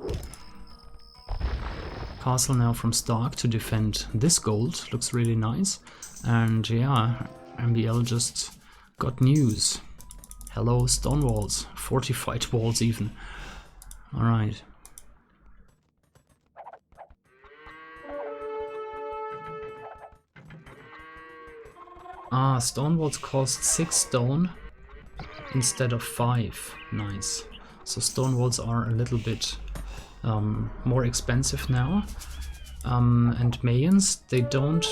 Castle now from st4rk to defend this gold, looks really nice. And yeah, MbL just got news. Hello, stone walls, fortified walls even. Alright. Ah, stone walls cost 6 stone instead of 5. Nice. So stone walls are a little bit more expensive now, and Mayans, they don't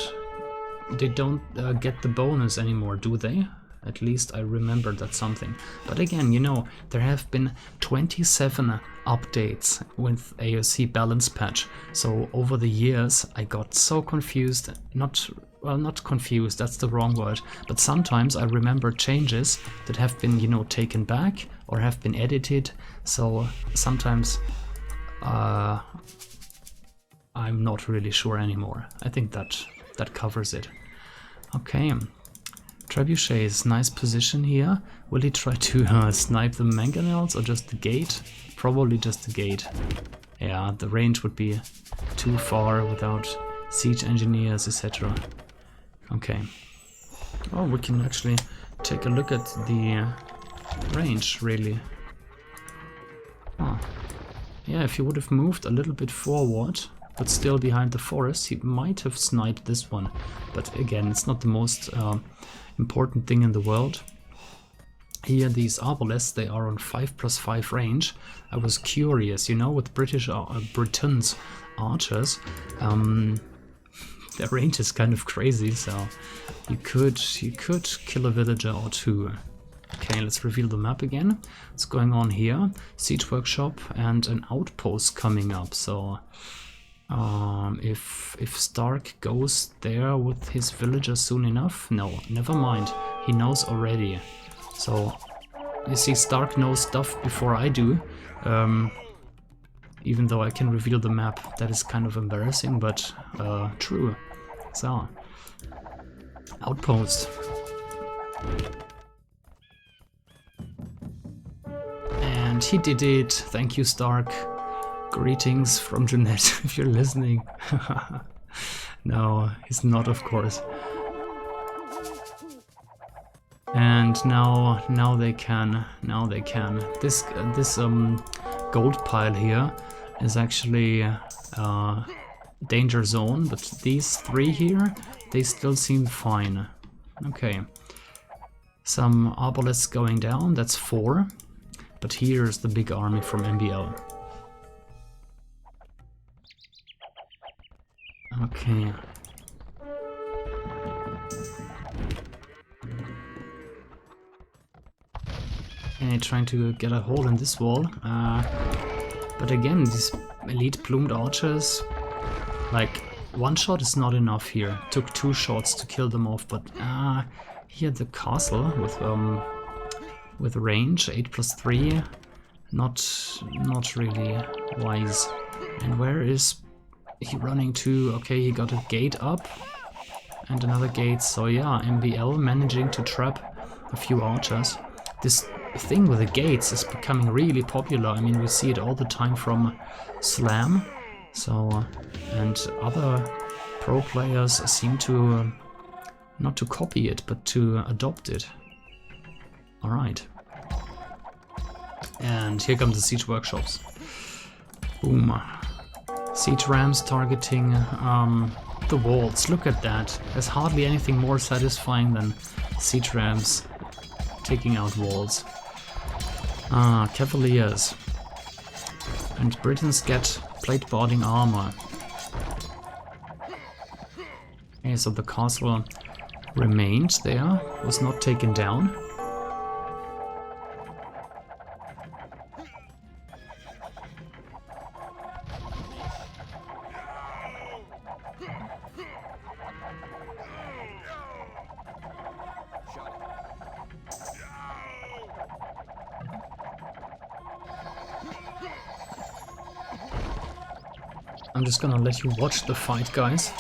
get the bonus anymore, do they? At least I remember that something. But again, you know, there have been 27 updates with AOC balance patch, so over the years I got so confused. Not confused, that's the wrong word, but sometimes I remember changes that have been, you know, taken back or have been edited, so sometimes I'm not really sure anymore. I think that covers it. Okay, Trebuchets, nice position here. Will he try to snipe the mangonels or just the gate? Probably just the gate. Yeah, the range would be too far without siege engineers, etc. Okay. Oh, we can actually take a look at the range, really. Huh. Yeah, if he would have moved a little bit forward, but still behind the forest, he might have sniped this one. But again, it's not the most important thing in the world. Here, these arbalests, they are on 5+5 range. I was curious, you know, with Britain's archers, their range is kind of crazy, so you could kill a villager or two. Okay, let's reveal the map again. What's going on here? Siege workshop and an outpost coming up. So if st4rk goes there with his villagers soon enough, no, never mind. He knows already. So you see, st4rk knows stuff before I do. Even though I can reveal the map, that is kind of embarrassing, but true. So, outpost. And he did it. Thank you, st4rk. Greetings from Jeanette, if you're listening. No, he's not, of course. And now they can. This gold pile here is actually danger zone, but these three here, they still seem fine. Okay. Some arbalests going down, that's 4. But here's the big army from MbL. Okay. Okay, trying to get a hole in this wall. But again, these elite plumed archers, like, one shot is not enough here. Took 2 shots to kill them off, but here the castle with range 8+3, not really wise. And where is he running to? Okay, he got a gate up and another gate. So yeah, MbL managing to trap a few archers. This thing with the gates is becoming really popular. I mean, we see it all the time from Slam. So and other pro players seem to not to copy it, but to adopt it. All right. And here come the siege workshops. Boom. Siege rams targeting the walls. Look at that. There's hardly anything more satisfying than siege rams taking out walls. Cavaliers. And Britons get plate boarding armor. Okay, so the castle remained there, was not taken down. I'm just gonna let you watch the fight, guys.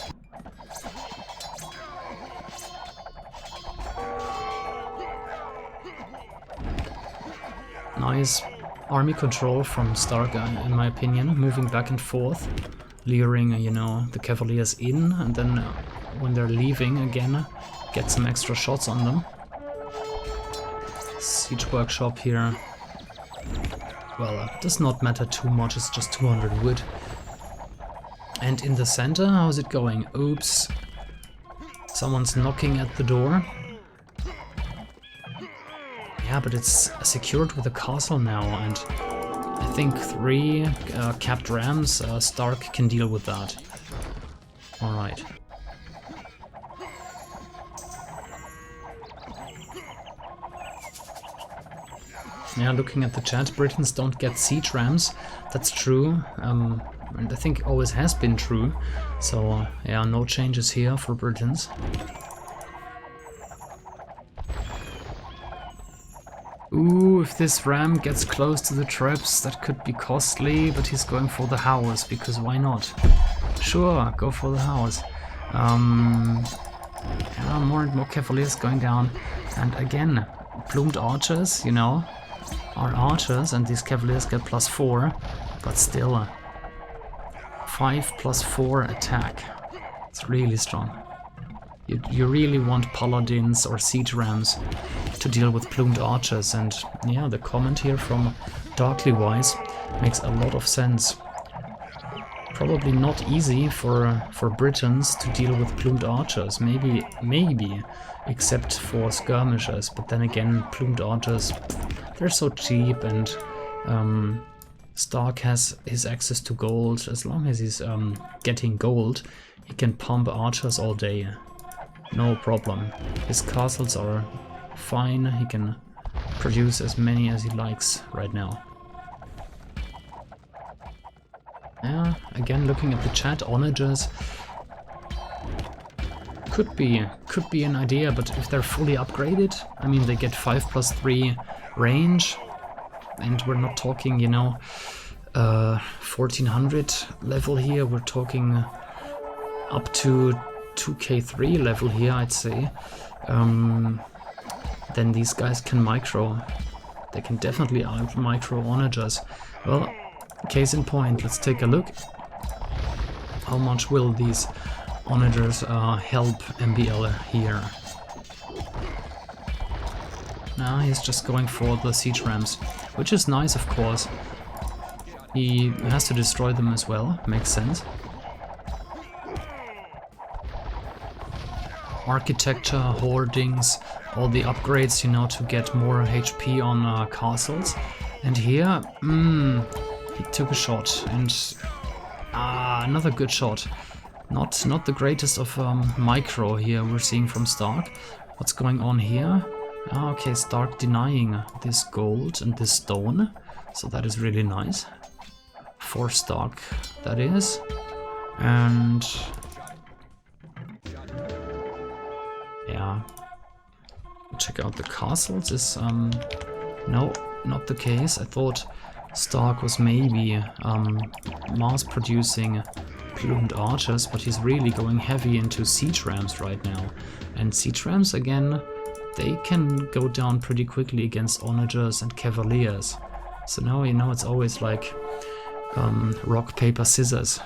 Nice army control from st4rk, in my opinion, moving back and forth, luring, you know, the cavaliers in, and then when they're leaving again, get some extra shots on them. Siege workshop here. Well, does not matter too much, it's just 200 wood. And in the center, how's it going? Oops. Someone's knocking at the door. Yeah, but it's secured with a castle now, and I think 3 capped rams, st4rk can deal with that. Alright. Yeah, looking at the chat, Britons don't get siege rams. That's true. And I think always has been true. So yeah, no changes here for Britons. Ooh, if this ram gets close to the traps, that could be costly, but he's going for the house, because why not? Sure, go for the house. Yeah, more and more cavaliers going down. And again, plumed archers, you know, are archers, and these cavaliers get +4, but still 5+4 attack. It's really strong. You really want paladins or siege rams to deal with plumed archers, and yeah, the comment here from Darklywise makes a lot of sense. Probably not easy for Britons to deal with plumed archers, maybe, except for skirmishers, but then again, plumed archers, they're so cheap, and Stark has his access to gold. As long as he's getting gold, he can pump archers all day. No problem. His castles are fine, he can produce as many as he likes right now. Yeah, again looking at the chat, onagers could be an idea, but if they're fully upgraded, I mean they get 5+3 range, and we're not talking, you know, 1400 level here, we're talking up to 2k3 level here, I'd say. Then these guys can micro. They can definitely out micro onagers. Well, case in point, let's take a look. How much will these onagers help MbL here? Now he's just going for the siege rams, which is nice, of course. He has to destroy them as well, makes sense. Architecture, hoardings, all the upgrades, you know, to get more HP on castles. And here, he took a shot, and another good shot. Not the greatest of micro here we're seeing from Stark. What's going on here? Okay, Stark denying this gold and this stone, so that is really nice. For Stark, that is. And yeah, check out the castles. Is no, not the case. I thought Stark was maybe mass producing plumed archers, but he's really going heavy into siege rams right now. And siege rams, again, they can go down pretty quickly against onagers and cavaliers. So now, you know, it's always like rock, paper, scissors.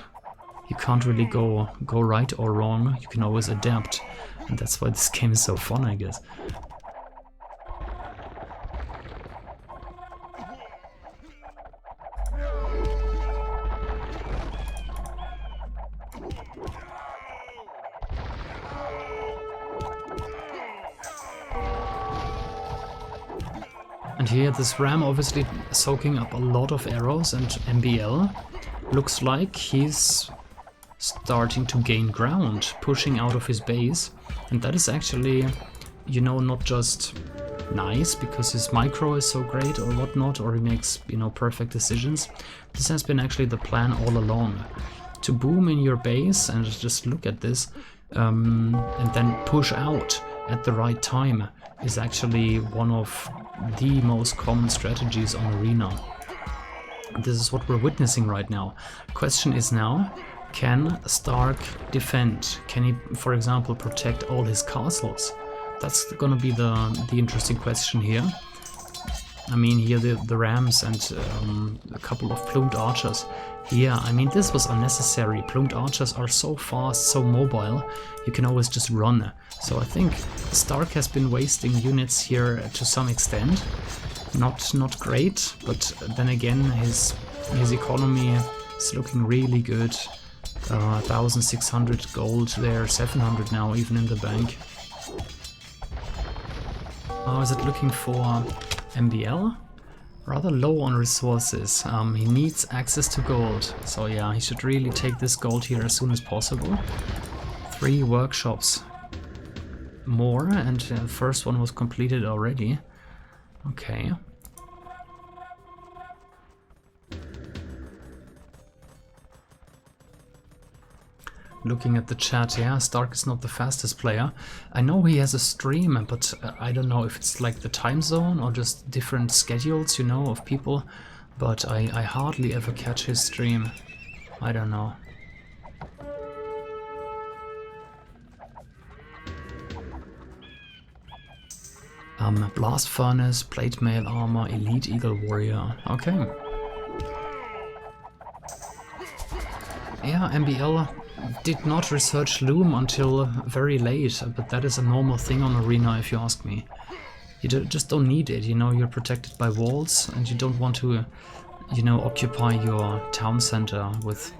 You can't really go right or wrong. You can always adapt, and that's why this game is so fun, I guess. And here this ram obviously soaking up a lot of arrows, and MbL looks like he's starting to gain ground, pushing out of his base. And that is actually, you know, not just nice because his micro is so great or whatnot, or he makes, you know, perfect decisions. This has been actually the plan all along. To boom in your base and just look at this, and then push out at the right time is actually one of the most common strategies on Arena. This is what we're witnessing right now. Question is now, can Stark defend? Can he, for example, protect all his castles? That's gonna be the interesting question here. I mean, here the rams and a couple of plumed archers. Here, I mean, this was unnecessary. Plumed archers are so fast, so mobile, you can always just run. So I think Stark has been wasting units here to some extent. Not great, but then again, his economy is looking really good. 1,600 gold there, 700 now, even in the bank. How is it looking for MbL? Rather low on resources. He needs access to gold, so yeah, he should really take this gold here as soon as possible. 3 workshops more, and the first one was completed already. Okay. Looking at the chat, yeah, Stark is not the fastest player. I know he has a stream, but I don't know if it's like the time zone or just different schedules, you know, of people. But I hardly ever catch his stream. I don't know. Blast Furnace, Plate Mail Armor, Elite Eagle Warrior. Okay. Yeah, MbL did not research Loom until very late, but that is a normal thing on Arena if you ask me. You just don't need it, you know, you're protected by walls and you don't want to, you know, occupy your town center with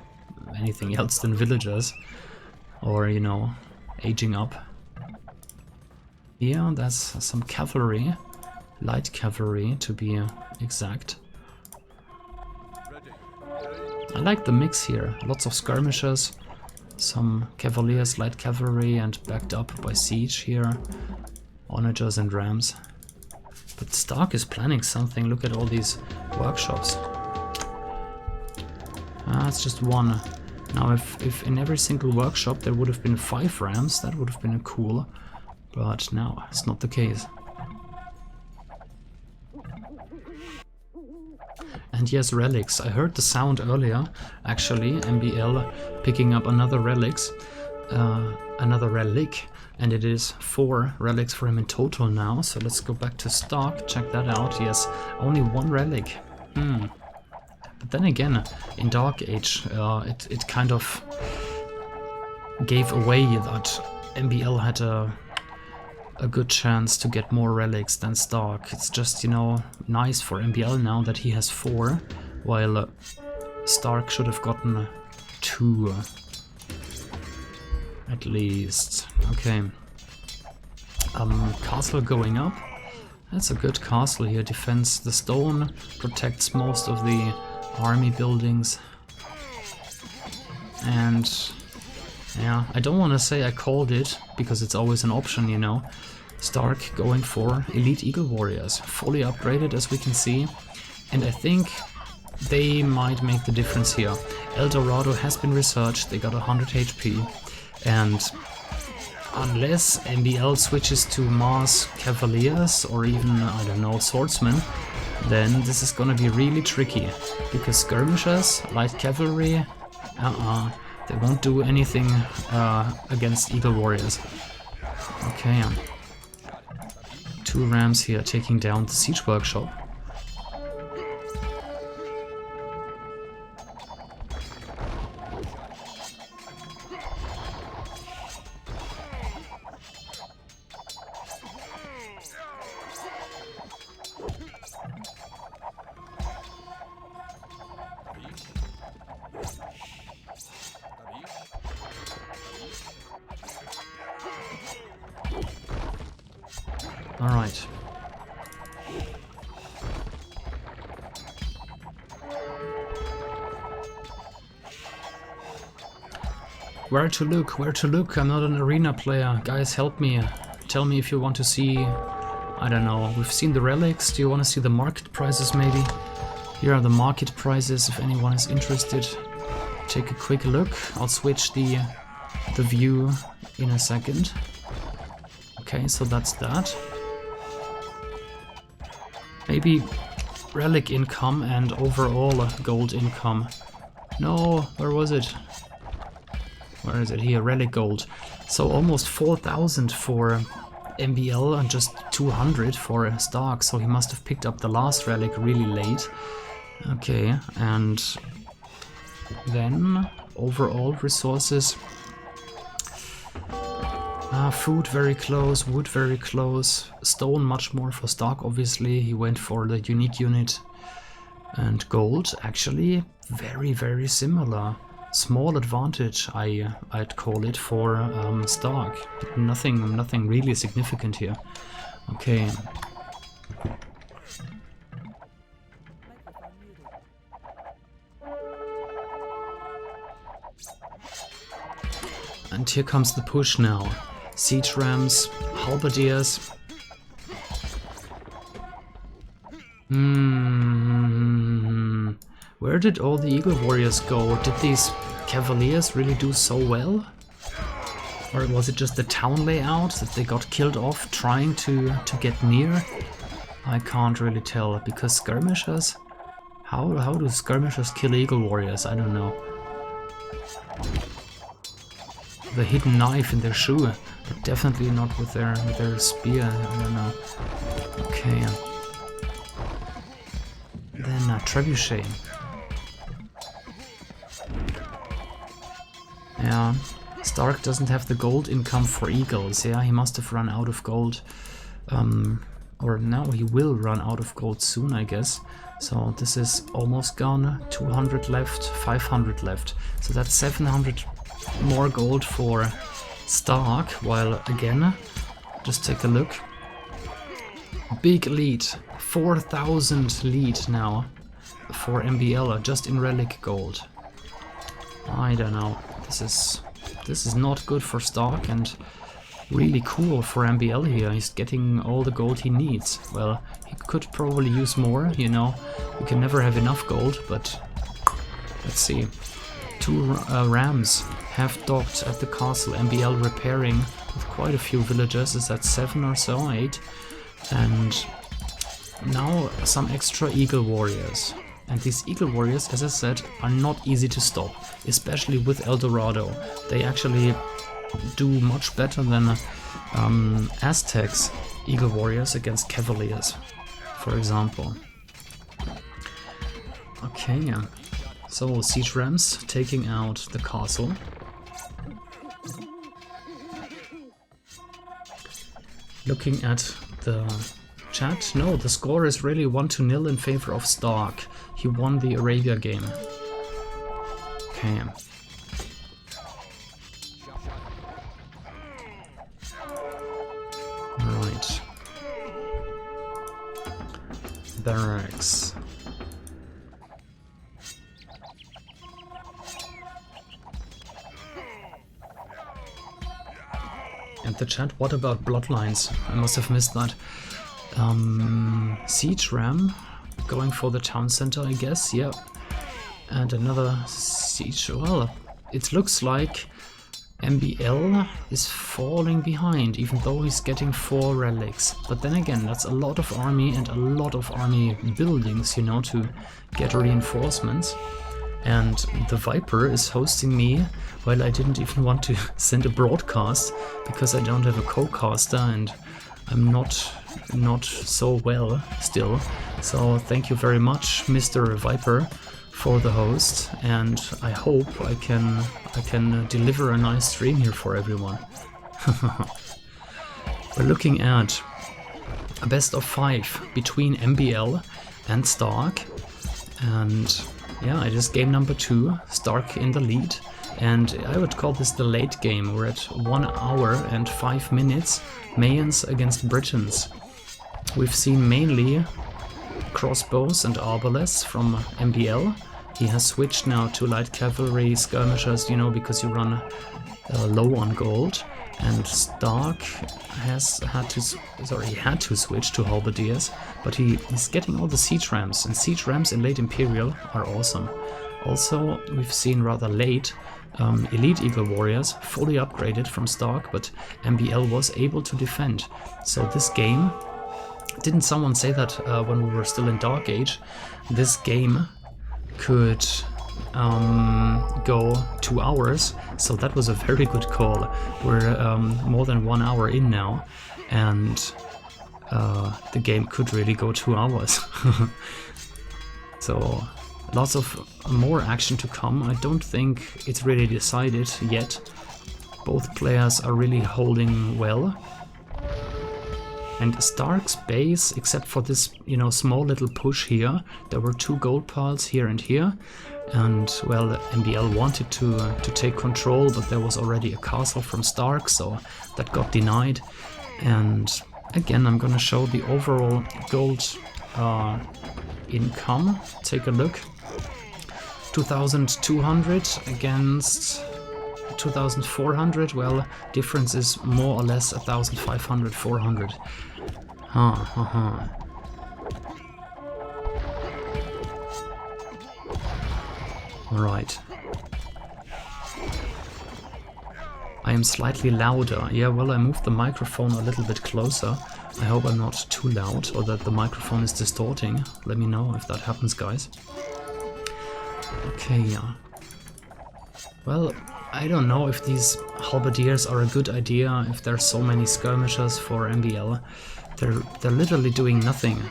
anything else than villagers or, you know, aging up. Here, that's some cavalry, light cavalry to be exact. I like the mix here, lots of skirmishers, some cavaliers, light cavalry, and backed up by siege here, onagers and rams. But st4rk is planning something, look at all these workshops. It's just one. Now if in every single workshop there would have been 5 rams, that would have been cool. But no, it's not the case. And yes, relics. I heard the sound earlier, actually, MbL picking up another relic, and it is 4 relics for him in total now. So let's go back to st4rk, check that out. Yes, only 1 relic. But then again, in Dark Age, it kind of gave away that MbL had a good chance to get more relics than st4rk. It's just, you know, nice for MbL now that he has 4, while st4rk should have gotten 2 at least. Okay. Castle going up. That's a good castle here. Defends the stone, protects most of the army buildings. And yeah, I don't want to say I called it, because it's always an option, you know. st4rk going for Elite Eagle Warriors, fully upgraded as we can see. And I think they might make the difference here. El Dorado has been researched, they got 100 HP. And unless MbL switches to Mars Cavaliers or even, I don't know, Swordsmen, then this is gonna be really tricky. Because skirmishers, light cavalry, they won't do anything against Eagle Warriors. Okay, 2 rams here taking down the siege workshop. All right. Where to look? Where to look? I'm not an arena player. Guys, help me. Tell me if you want to see... I don't know. We've seen the relics. Do you want to see the market prices maybe? Here are the market prices if anyone is interested. Take a quick look. I'll switch the view in a second. Okay, so that's that. Maybe relic income and overall gold income. No, where was it? Where is it? Here, relic gold. So almost 4,000 for MbL and just 200 for st4rk, so he must have picked up the last relic really late. Okay, and then overall resources. Food very close, wood very close, stone much more for st4rk obviously, he went for the unique unit. And gold actually very, very similar. Small advantage I'd call it for st4rk, but nothing really significant here. Okay. And here comes the push now. Siege rams, halberdiers. Where did all the Eagle Warriors go? Did these Cavaliers really do so well? Or was it just the town layout that they got killed off trying to get near? I can't really tell, because skirmishers? How do skirmishers kill Eagle Warriors? I don't know. The hidden knife in their shoe, but definitely not with their spear. I don't know. Okay. Then trebuchet. Yeah, Stark doesn't have the gold income for eagles. Yeah, he must have run out of gold. Or now he will run out of gold soon, I guess. So this is almost gone. 200 left, 500 left. So that's 700 more gold for Stark, while again, just take a look. Big lead, 4,000 lead now for MbL just in relic gold. I don't know. This is not good for Stark and really cool for MbL here. He's getting all the gold he needs. Well, he could probably use more, you know. You can never have enough gold, but let's see. 2 rams have docked at the castle. MbL repairing with quite a few villagers. Is that 7 or so? 8. And now some extra eagle warriors. And these eagle warriors, as I said, are not easy to stop, especially with El Dorado. They actually do much better than Aztecs eagle warriors against cavaliers, for example. Okay, yeah. So siege rams taking out the castle. Looking at the chat, no, the score is really 1-0 in favor of Stark. He won the Arabia game. Okay. Right. Barracks. And the chat, what about bloodlines? I must have missed that. Siege ram going for the town center, I guess, yeah. And another siege. Well, it looks like MbL is falling behind, even though he's getting 4 relics. But then again, that's a lot of army and a lot of army buildings, you know, to get reinforcements. And the Viper is hosting me while I didn't even want to send a broadcast because I don't have a co-caster and I'm not so well still. So thank you very much, Mr. Viper, for the host, and I hope I can deliver a nice stream here for everyone. We're looking at a best of 5 between MbL and Stark, and yeah, it is game number 2, Stark in the lead, and I would call this the late game. We're at 1 hour and 5 minutes, Mayans against Britons. We've seen mainly crossbows and arbalests from MbL. He has switched now to light cavalry skirmishers, you know, because you run low on gold. And Stark has had to, he had to switch to halberdiers, but he's getting all the siege rams, and siege rams in late Imperial are awesome. Also, we've seen rather late elite eagle warriors fully upgraded from Stark, but MbL was able to defend. So this game, didn't someone say that when we were still in Dark Age, this game could go 2 hours, so that was a very good call. We're more than 1 hour in now, and the game could really go 2 hours. So lots of more action to come. I don't think it's really decided yet. Both players are really holding well. And Stark's base, except for this, you know, small little push here, there were 2 gold piles here and here. And, well, MbL wanted to take control, but there was already a castle from Stark, so that got denied. And again, I'm gonna show the overall gold income. Take a look. 2,200 against 2,400. Well, difference is more or less 1,500, 400. Alright. I am slightly louder. Yeah, well, I moved the microphone a little bit closer. I hope I'm not too loud or that the microphone is distorting. Let me know if that happens, guys. Okay, yeah. Well, I don't know if these halberdiers are a good idea, if there's so many skirmishers for MbL. They're literally doing nothing.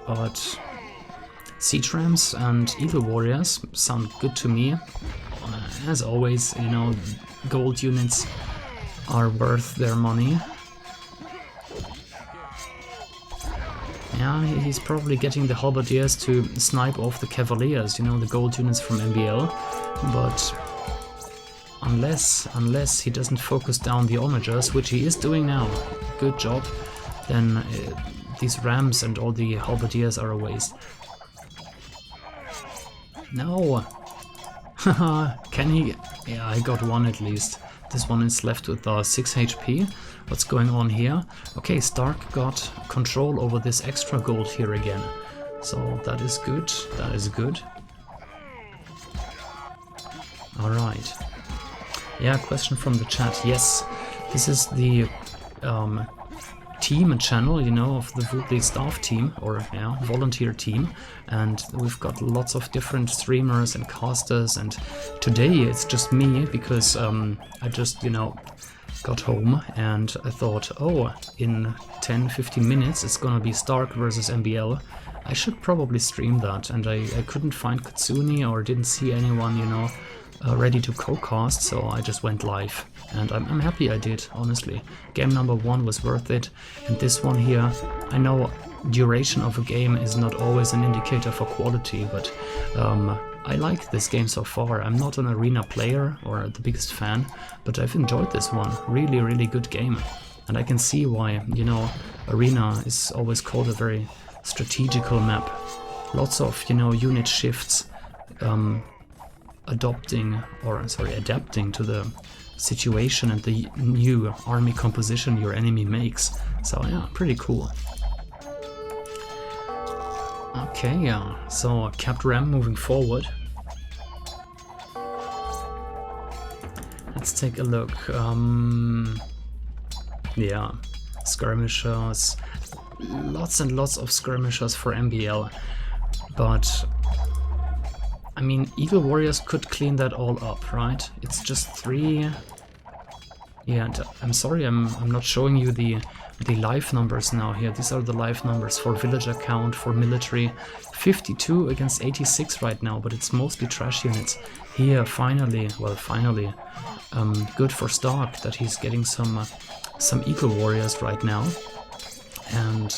But siege rams and eagle warriors sound good to me. as always, you know, gold units are worth their money. Yeah, he's probably getting the halberdiers to snipe off the cavaliers, you know, the gold units from MbL, but unless he doesn't focus down the onagers, which he is doing now, good job, then these rams and all the halberdiers are a waste. No! Haha, can he? Yeah, I got one at least. This one is left with 6 HP. What's going on here? Okay, st4rk got control over this extra gold here again. So that is good, that is good. Alright. Yeah, question from the chat. Yes, this is the team and channel, you know, of the Woodley staff team, or yeah, volunteer team, and we've got lots of different streamers and casters, and today it's just me because I just, you know, got home and I thought, oh, in 10-15 minutes it's gonna be st4rk versus MbL. I should probably stream that, and I couldn't find Katsuni or didn't see anyone, you know, ready to co-cast, so I just went live, and I'm happy I did, honestly. Game number 1 was worth it, and this one here, I know duration of a game is not always an indicator for quality, but I like this game so far. I'm not an arena player or the biggest fan, but I've enjoyed this one. Really, really good game, and I can see why, you know, arena is always called a very strategical map. Lots of, you know, unit shifts, adapting to the situation and the new army composition your enemy makes. So yeah, pretty cool. Okay, yeah, so capped ram moving forward. Let's take a look. Yeah, skirmishers, lots and lots of skirmishers for MbL, but I mean, Eagle Warriors could clean that all up, right? It's just 3. Yeah, and I'm sorry, I'm not showing you the live numbers now here. These are the live numbers for villager count, for military. 52 against 86 right now, but it's mostly trash units. Here, finally, well, finally, good for st4rk that he's getting some Eagle Warriors right now. And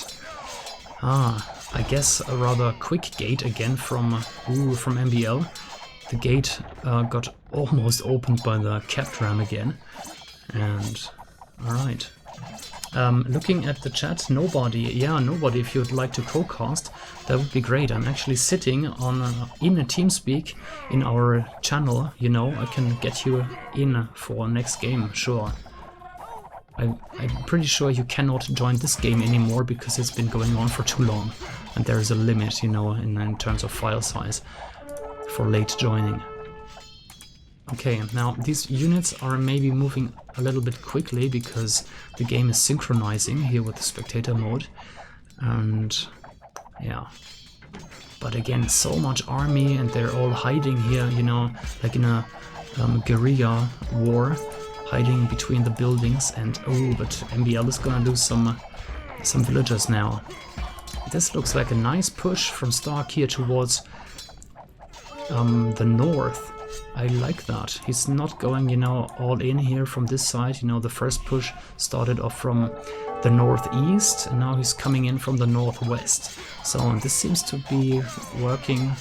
I guess a rather quick gate again from MbL. The gate got almost opened by the capped ram again. And alright. Looking at the chat, nobody. Yeah, nobody. If you'd like to co-cast, that would be great. I'm actually sitting on in a TeamSpeak in our channel. You know, I can get you in for next game, sure. I'm pretty sure you cannot join this game anymore because it's been going on for too long, and there is a limit, you know, in terms of file size for late joining. Okay, now these units are maybe moving a little bit quickly because the game is synchronizing here with the spectator mode, and yeah. But again, so much army, and they're all hiding here, you know, like in a guerrilla war, hiding between the buildings. And oh, but MbL is gonna lose some villagers now. This looks like a nice push from st4rk here towards the north. I like that. He's not going, you know, all in here from this side. You know, the first push started off from the northeast, and now he's coming in from the northwest. So this seems to be working,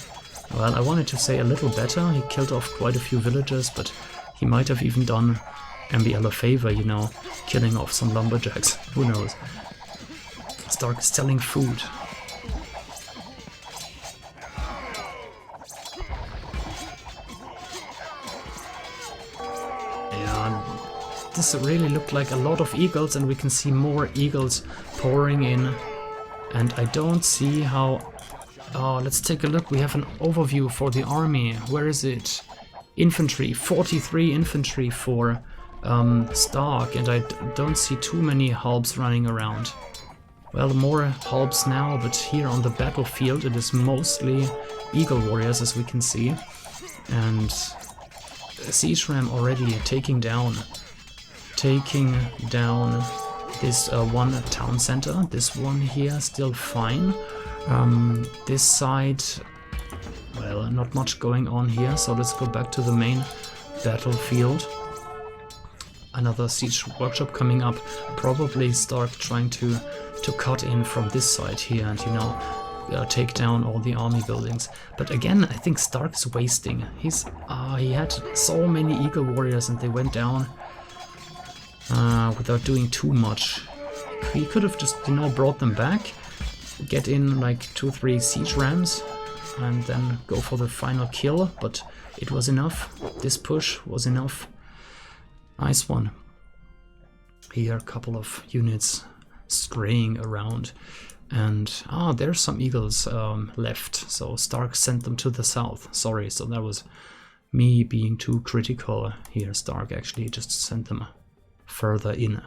well, I wanted to say a little better. He killed off quite a few villagers, but he might have even done MbL a favor, you know, killing off some lumberjacks. Who knows? st4rk is selling food. This really looked like a lot of eagles, and we can see more eagles pouring in, and I don't see how... Oh, let's take a look. We have an overview for the army. Where is it? Infantry, 43 infantry for st4rk, and I don't see too many halbs running around. Well, more halbs now, but here on the battlefield it is mostly Eagle Warriors, as we can see, and Siege Ram already taking down this one town center. This one here still fine. This side, well, not much going on here, so let's go back to the main battlefield. Another siege workshop coming up. Probably Stark trying to cut in from this side here and, you know, take down all the army buildings. But again, I think Stark is wasting. He had so many Eagle Warriors and they went down without doing too much. He could have just, you know, brought them back, get in like 2-3 siege rams, and then go for the final kill, but it was enough. This push was enough. Nice one. Here, a couple of units straying around. And, there's some eagles left, so Stark sent them to the south. Sorry, so that was me being too critical here. Stark actually just sent them further in.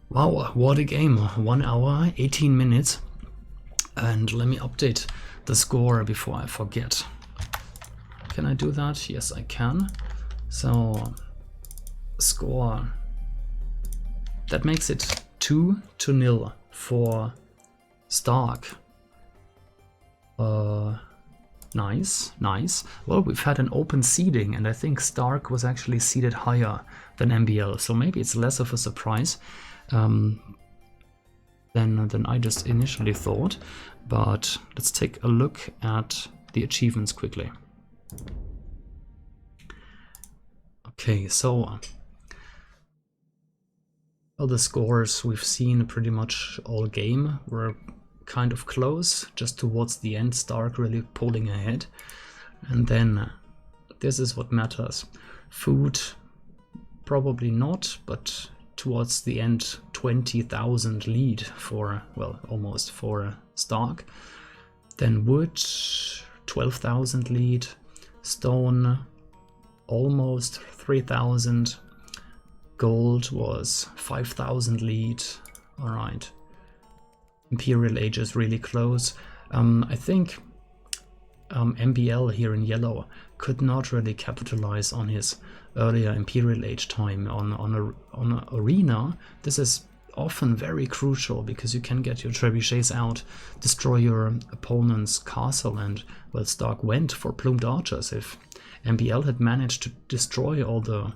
Wow, what a game. 1 hour, 18 minutes. And let me update the score before I forget. Can I do that? Yes, I can. So, score. That makes it 2-0 for Stark. Nice, nice. Well, we've had an open seeding, and I think Stark was actually seeded higher than MbL, so maybe it's less of a surprise than I just initially thought. But let's take a look at the achievements quickly. Okay, so well, the scores we've seen pretty much all game were kind of close, just towards the end, Stark really pulling ahead. And then this is what matters. Food, probably not, but towards the end, 20,000 lead for, well, almost for Stark. Then wood, 12,000 lead. Stone, almost 3,000. Gold was 5,000 lead. All right. Imperial Age is really close. I think MbL here in yellow could not really capitalize on his earlier Imperial Age time on an arena. This is often very crucial because you can get your trebuchets out, destroy your opponent's castle, and well, Stark went for plumed archers. If MbL had managed to destroy all the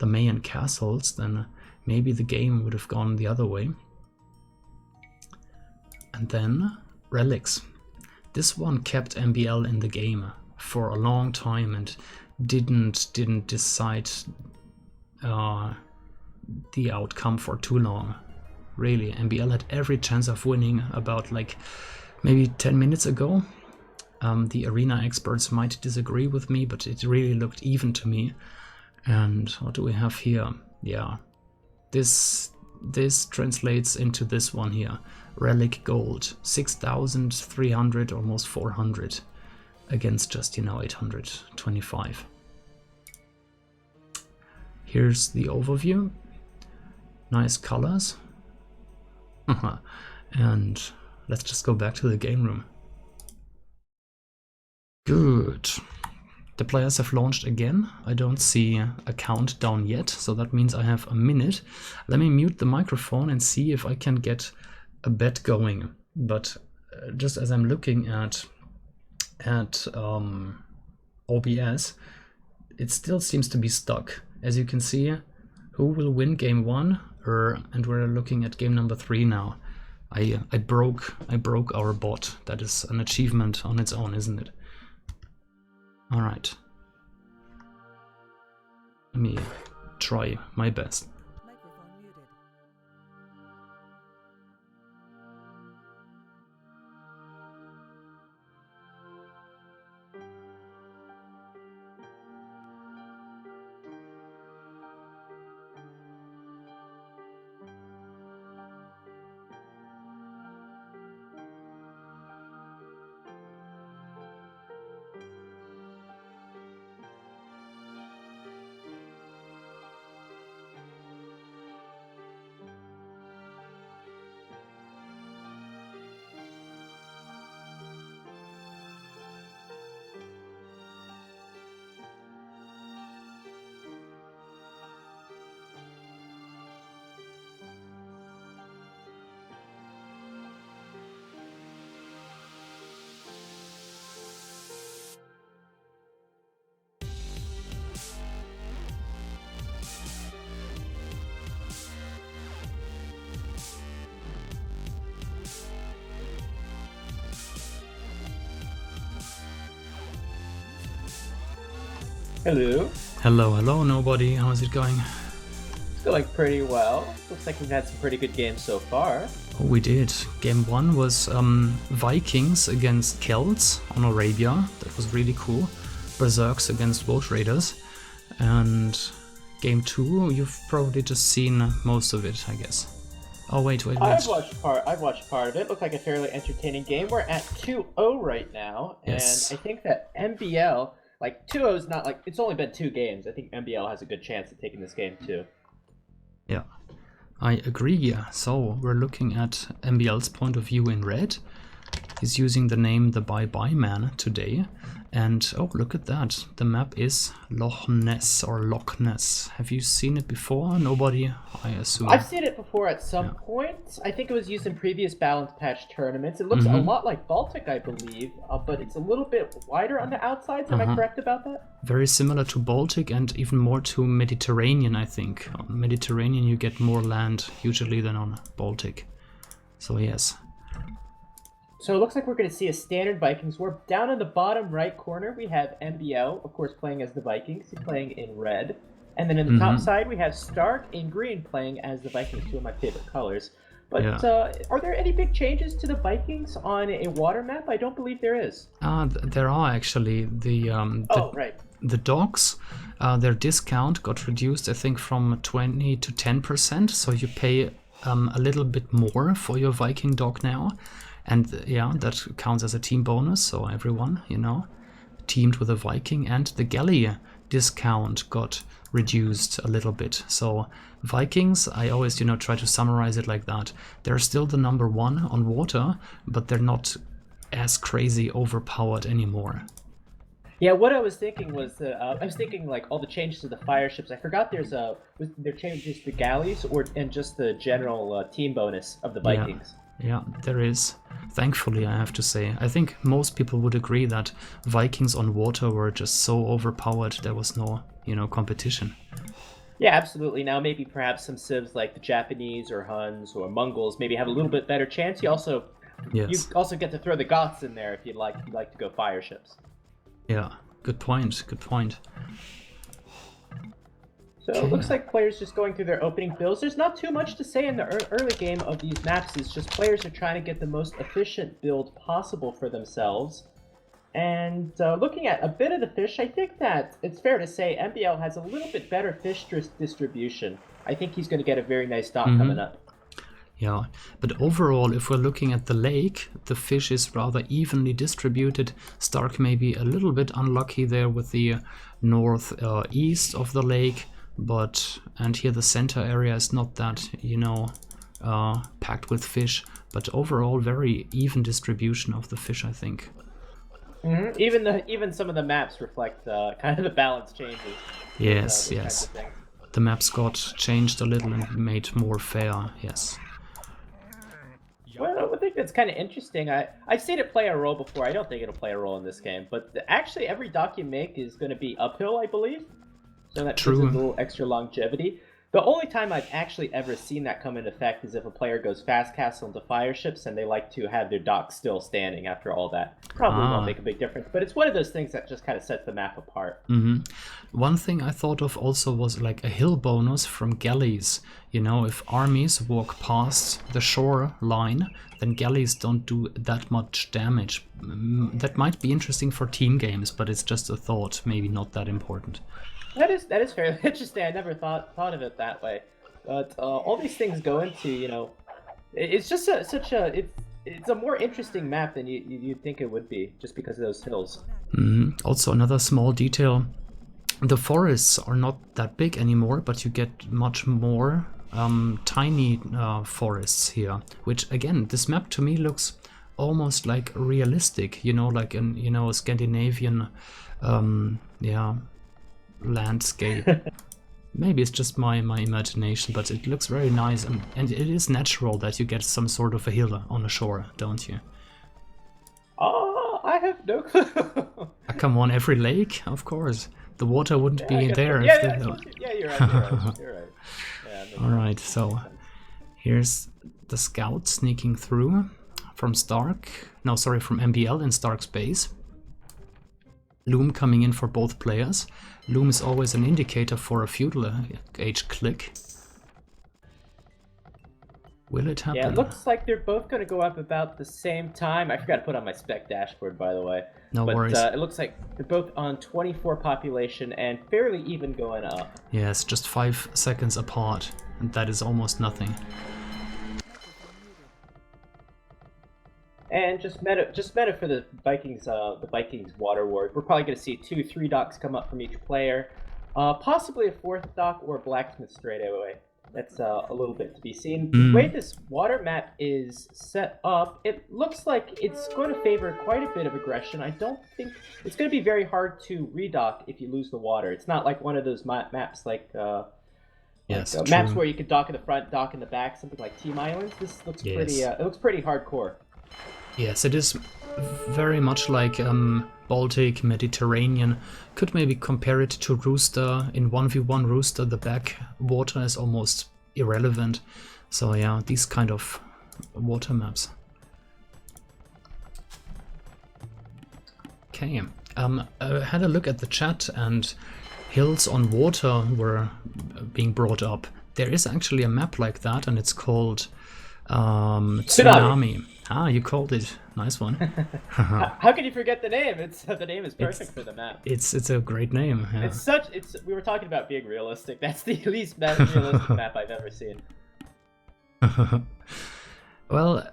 Mayan castles, then maybe the game would have gone the other way. And then relics. This one kept MbL in the game for a long time and didn't decide the outcome for too long. Really, MbL had every chance of winning about like maybe 10 minutes ago. The arena experts might disagree with me, but it really looked even to me. And what do we have here? Yeah, this translates into this one here. Relic gold, 6,300, almost 400 against just, you know, 825. Here's the overview. Nice colors. And let's just go back to the game room. Good. The players have launched again. I don't see a countdown yet, so that means I have a minute. Let me mute the microphone and see if I can get a bet going. But just as I'm looking at OBS, it still seems to be stuck. As you can see, who will win game 1? And we're looking at game number 3 now. I broke our bot. That is an achievement on its own, isn't it? All right. Let me try my best. Hello. Hello, nobody. How is it going? It's going pretty well. Looks like we've had some pretty good games so far. Oh, we did. Game 1 was Vikings against Celts on Arabia. That was really cool. Berserks against Boat Raiders. And Game 2, you've probably just seen most of it, I guess. Oh, wait. I've watched part of it. Looked like a fairly entertaining game. We're at 2-0 right now. Yes. And I think that MbL, like 2-0 is not like, it's only been 2 games. I think MbL has a good chance of taking this game too. Yeah, I agree. So we're looking at MbL's point of view in red. He's using the name the Bye Bye Man today. And oh, look at that. The map is Loch Ness or Loch Ness. Have you seen it before? Nobody, I assume. I've seen it before at some point. I think it was used in previous Balance Patch tournaments. It looks a lot like Baltic, I believe, but it's a little bit wider on the outsides. Am I correct about that? Very similar to Baltic and even more to Mediterranean, I think. On Mediterranean you get more land usually than on Baltic. So yes. So it looks like we're going to see a standard Vikings warp. Down in the bottom right corner, we have MbL, of course, playing as the Vikings. He's playing in red. And then in the top side, we have St4rk in green playing as the Vikings, two of my favorite colors. But are there any big changes to the Vikings on a water map? I don't believe there is. There are actually. The dogs, their discount got reduced, I think, from 20 to 10%. So you pay a little bit more for your Viking dog now. And yeah, that counts as a team bonus, so everyone, teamed with a Viking. And the galley discount got reduced a little bit. So Vikings, I always, try to summarize it like that. They're still the number 1 on water, but they're not as crazy overpowered anymore. Yeah, what I was thinking was like all the changes to the fire ships. I forgot there changes to galleys and just the general team bonus of the Vikings. Yeah, there is. Thankfully, I have to say. I think most people would agree that Vikings on water were just so overpowered. There was no, competition. Yeah, absolutely. Now, maybe perhaps some civs like the Japanese or Huns or Mongols maybe have a little bit better chance. You also get to throw the Goths in there if you'd like to go fire ships. Yeah, good point. Good point. So it looks like players just going through their opening builds. There's not too much to say in the early game of these maps. It's just players are trying to get the most efficient build possible for themselves. And looking at a bit of the fish, I think that it's fair to say MbL has a little bit better fish distribution. I think he's going to get a very nice dock coming up. Yeah, but overall, if we're looking at the lake, the fish is rather evenly distributed. St4rk may be a little bit unlucky there with the northeast of the lake. And here the center area is not that, packed with fish, but overall very even distribution of the fish, I think. Even some of the maps reflect kind of the balance changes. Yes. The maps got changed a little and made more fair, yes. Well, I think that's kind of interesting. I've seen it play a role before. I don't think it'll play a role in this game, but actually every dock you make is going to be uphill, I believe. So that gives it a little extra longevity. The only time I've actually ever seen that come into effect is if a player goes fast castle into fire ships and they like to have their dock still standing after all that. Probably won't make a big difference, but it's one of those things that just kind of sets the map apart. One thing I thought of also was like a hill bonus from galleys. If armies walk past the shore line, then galleys don't do that much damage. That might be interesting for team games, but it's just a thought, maybe not that important. That is fairly interesting. I never thought of it that way. But all these things go into, it's just it's a more interesting map than you'd think it would be, just because of those hills. Also, another small detail: the forests are not that big anymore, but you get much more tiny forests here. Which again, this map to me looks almost like realistic. Like in Scandinavian, landscape. Maybe it's just my imagination, but it looks very nice, and it is natural that you get some sort of a hill on the shore, don't you? I have no clue. Come on, every lake, of course. The water wouldn't be there if you're right. You're right. Yeah, Alright, so here's the scout sneaking through from MbL in St4rk's base. Loom coming in for both players. Loom is always an indicator for a feudal age click. Will it happen? Yeah, it looks like they're both going to go up about the same time. I forgot to put on my spec dashboard, by the way. No worries. It looks like they're both on 24 population and fairly even going up. Yes, just 5 seconds apart, and that is almost nothing. And just meta for the Vikings Water War. We're probably going to see 2-3 docks come up from each player, possibly a 4th dock or a blacksmith straight away. That's a little bit to be seen. The way this water map is set up, it looks like it's going to favor quite a bit of aggression. I don't think it's going to be very hard to redock if you lose the water. It's not like one of those maps like maps where you could dock in the front, dock in the back, something like Team Islands. This looks pretty. It looks pretty hardcore. Yes, it is very much like Baltic, Mediterranean. Could maybe compare it to Rooster. In 1v1 Rooster, the back water is almost irrelevant. So yeah, these kind of water maps. Okay, I had a look at the chat and hills on water were being brought up. There is actually a map like that, and it's called Tsunami. Ah, you called it. Nice one. How can you forget the name? The name is perfect for the map. It's a great name. Yeah. We were talking about being realistic. That's the least realistic map I've ever seen. Well,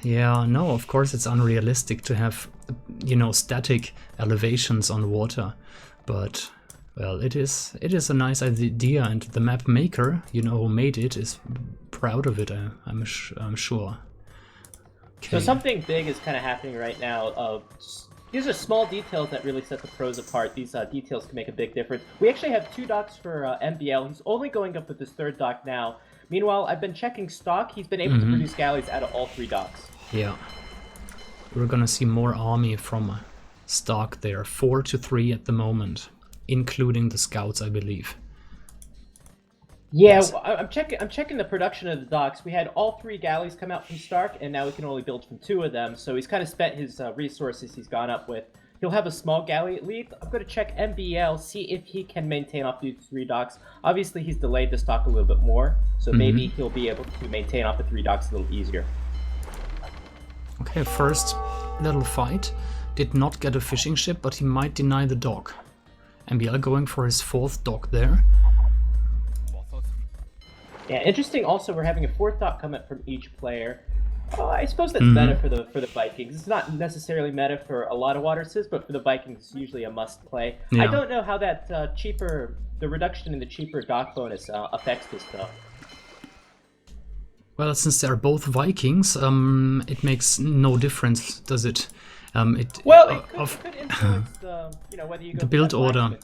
yeah, no, of course it's unrealistic to have, static elevations on water, but well, it is a nice idea, and the map maker, who made it, is proud of it. I'm sure. Okay. So something big is kind of happening right now. These are small details that really set the pros apart. These details can make a big difference. We actually have 2 docks for MbL. He's only going up with his 3rd dock now. Meanwhile, I've been checking stock. He's been able to produce galleys out of all 3 docks. Yeah. We're gonna see more army from stock there. 4 to 3 at the moment, including the scouts, I believe. Yeah, yes. Well, I'm checking the production of the docks. We had all 3 galleys come out from Stark, and now we can only build from 2 of them. So he's kind of spent his resources he's gone up with. He'll have a small galley at least. I'm going to check MbL, see if he can maintain off these 3 docks. Obviously, he's delayed the stock a little bit more, so maybe he'll be able to maintain off the 3 docks a little easier. Okay, first little fight. Did not get a fishing ship, but he might deny the dock. MbL going for his 4th dock there. Yeah, interesting. Also, we're having a 4th dock come up from each player. I suppose that's meta for the Vikings. It's not necessarily meta for a lot of water sys, but for the Vikings, it's usually a must play. Yeah. I don't know how that the reduction in the cheaper dock bonus affects this though. Well, since they're both Vikings, it makes no difference, does it? It could influence whether you go the build order.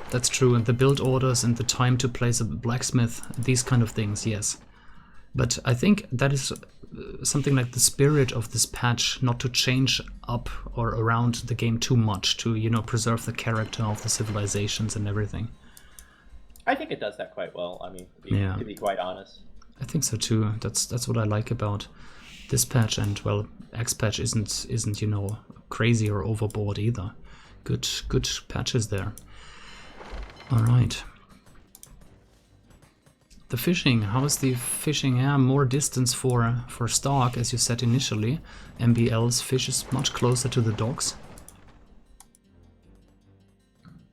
That's true, and the build orders and the time to place a blacksmith, these kind of things, yes. But I think that is something like the spirit of this patch, not to change up or around the game too much, to preserve the character of the civilizations and everything. I think it does that quite well. I mean, to be quite honest. I think so too. That's what I like about this patch, and well, X patch isn't crazy or overboard either. Good patches there. All right. The fishing. How is the fishing? Yeah, more distance for Stark, as you said initially. MbL's fish is much closer to the docks.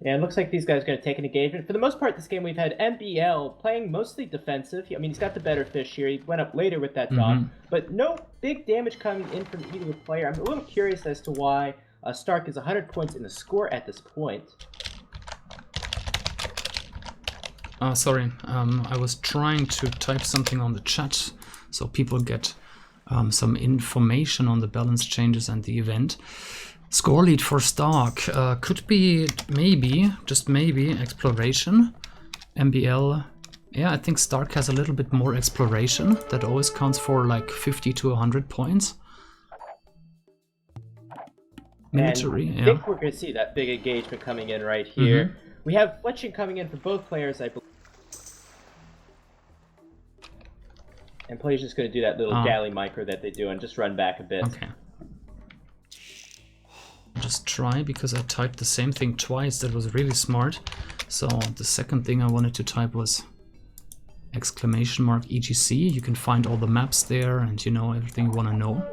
Yeah, it looks like these guys are going to take an engagement. For the most part, this game we've had MbL playing mostly defensive. I mean, he's got the better fish here. He went up later with that dock, but no big damage coming in from either player. I'm a little curious as to why Stark is 100 points in the score at this point. Sorry, I was trying to type something on the chat so people get some information on the balance changes and the event. Score lead for Stark could be maybe, just maybe, exploration. MbL, yeah, I think Stark has a little bit more exploration. That always counts for like 50 to 100 points. Military, I think we're going to see that big engagement coming in right here. We have fletching coming in for both players, I believe. And player's just going to do that little galley micro that they do and just run back a bit. Okay. just try, because I typed the same thing twice. That was really smart. So the second thing I wanted to type was exclamation mark EGC. You can find all the maps there and, you know, everything you want to know.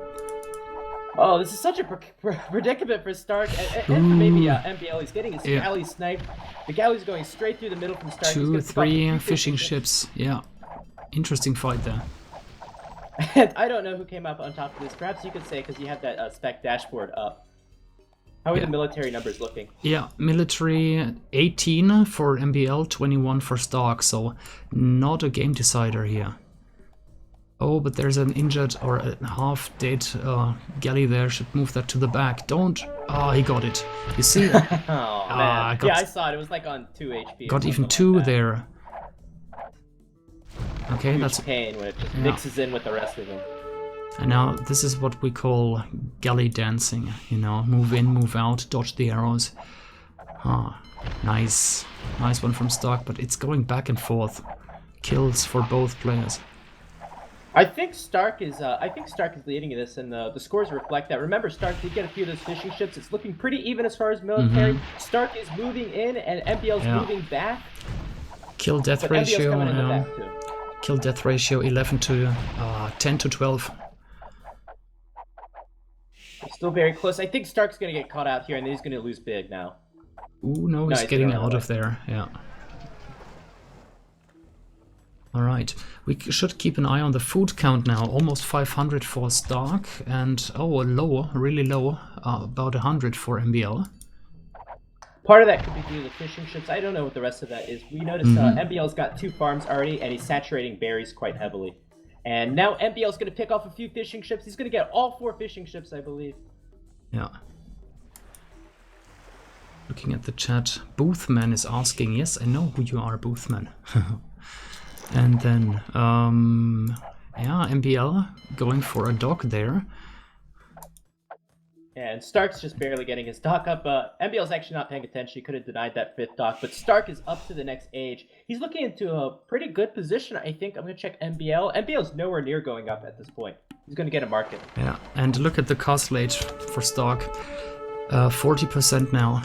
Oh, this is such a predicament for st4rk, and for maybe MbL. He's getting his galley sniped. The galley's going straight through the middle from st4rk. 2, 3 fishing ships. Yeah, interesting fight there. And I don't know who came up on top of this. Perhaps you could say, because you have that spec dashboard up. How are the military numbers looking? Yeah, military 18 for MbL, 21 for st4rk, so not a game decider here. Oh, but there's an injured or a half-dead galley there. Should move that to the back. Don't... Ah, he got it. You see? Oh, man. Yeah, I saw it. It was like on 2 HP. Got even 2 like there. Okay, huge that's... pain when it just mixes in with the rest of them. And now this is what we call galley dancing. You know, move in, move out, dodge the arrows. Ah, nice. Nice one from st4rk, but it's going back and forth. Kills for both players. I think st4rk is leading this, and the scores reflect that. Remember, st4rk did get a few of those fishing ships. It's looking pretty even as far as military. st4rk is moving in, and MbL's moving back. Kill death ratio. Kill death ratio 11 to 10 to 12. It's still very close. I think st4rk's gonna get caught out here, and he's gonna lose big now. Ooh, no, he's getting out of there. Yeah. Alright, we should keep an eye on the food count now. Almost 500 for st4rk, and low, really low, about 100 for MbL. Part of that could be due to the fishing ships. I don't know what the rest of that is. We noticed MbL's got 2 farms already, and he's saturating berries quite heavily. And now MbL's going to pick off a few fishing ships. He's going to get all 4 fishing ships, I believe. Yeah. Looking at the chat, Boothman is asking, yes, I know who you are, Boothman. And then, yeah, MbL going for a dock there. And st4rk's just barely getting his dock up. MbL's actually not paying attention. He could have denied that 5th dock, but st4rk is up to the next age. He's looking into a pretty good position, I think. I'm going to check MbL. MbL's nowhere near going up at this point. He's going to get a market. Yeah, and look at the castle age for st4rk. 40% now.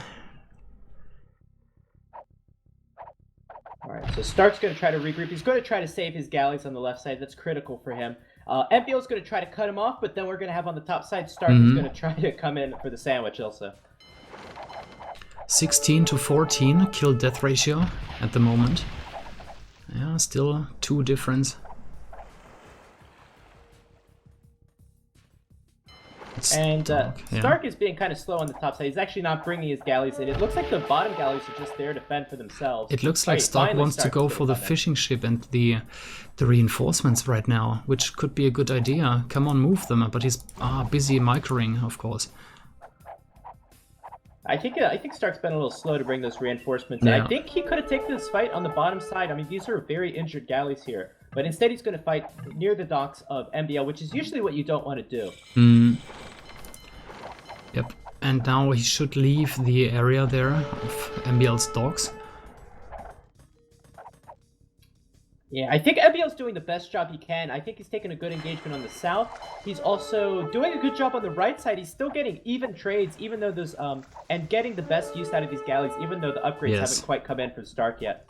Alright, so st4rk's going to try to regroup. He's going to try to save his galleys on the left side. That's critical for him. MbL's going to try to cut him off, but then we're going to have on the top side, st4rk is going to try to come in for the sandwich also. 16 to 14 kill death ratio at the moment. Yeah, still 2 difference. And st4rk is being kind of slow on the top side. He's actually not bringing his galleys in. It looks like the bottom galleys are just there to fend for themselves. It looks like st4rk wants to go for the fishing ship and the reinforcements right now, which could be a good idea. Come on, move them. But he's busy microing, of course. I think st4rk's been a little slow to bring those reinforcements. And I think he could have taken this fight on the bottom side. I mean, these are very injured galleys here. But instead he's going to fight near the docks of MbL, which is usually what you don't want to do. Yep, and now he should leave the area there of MbL's docks. Yeah, I think MbL's doing the best job he can. I think he's taking a good engagement on the south. He's also doing a good job on the right side. He's still getting even trades, even though there's and getting the best use out of these galleys, even though the upgrades haven't quite come in from st4rk yet.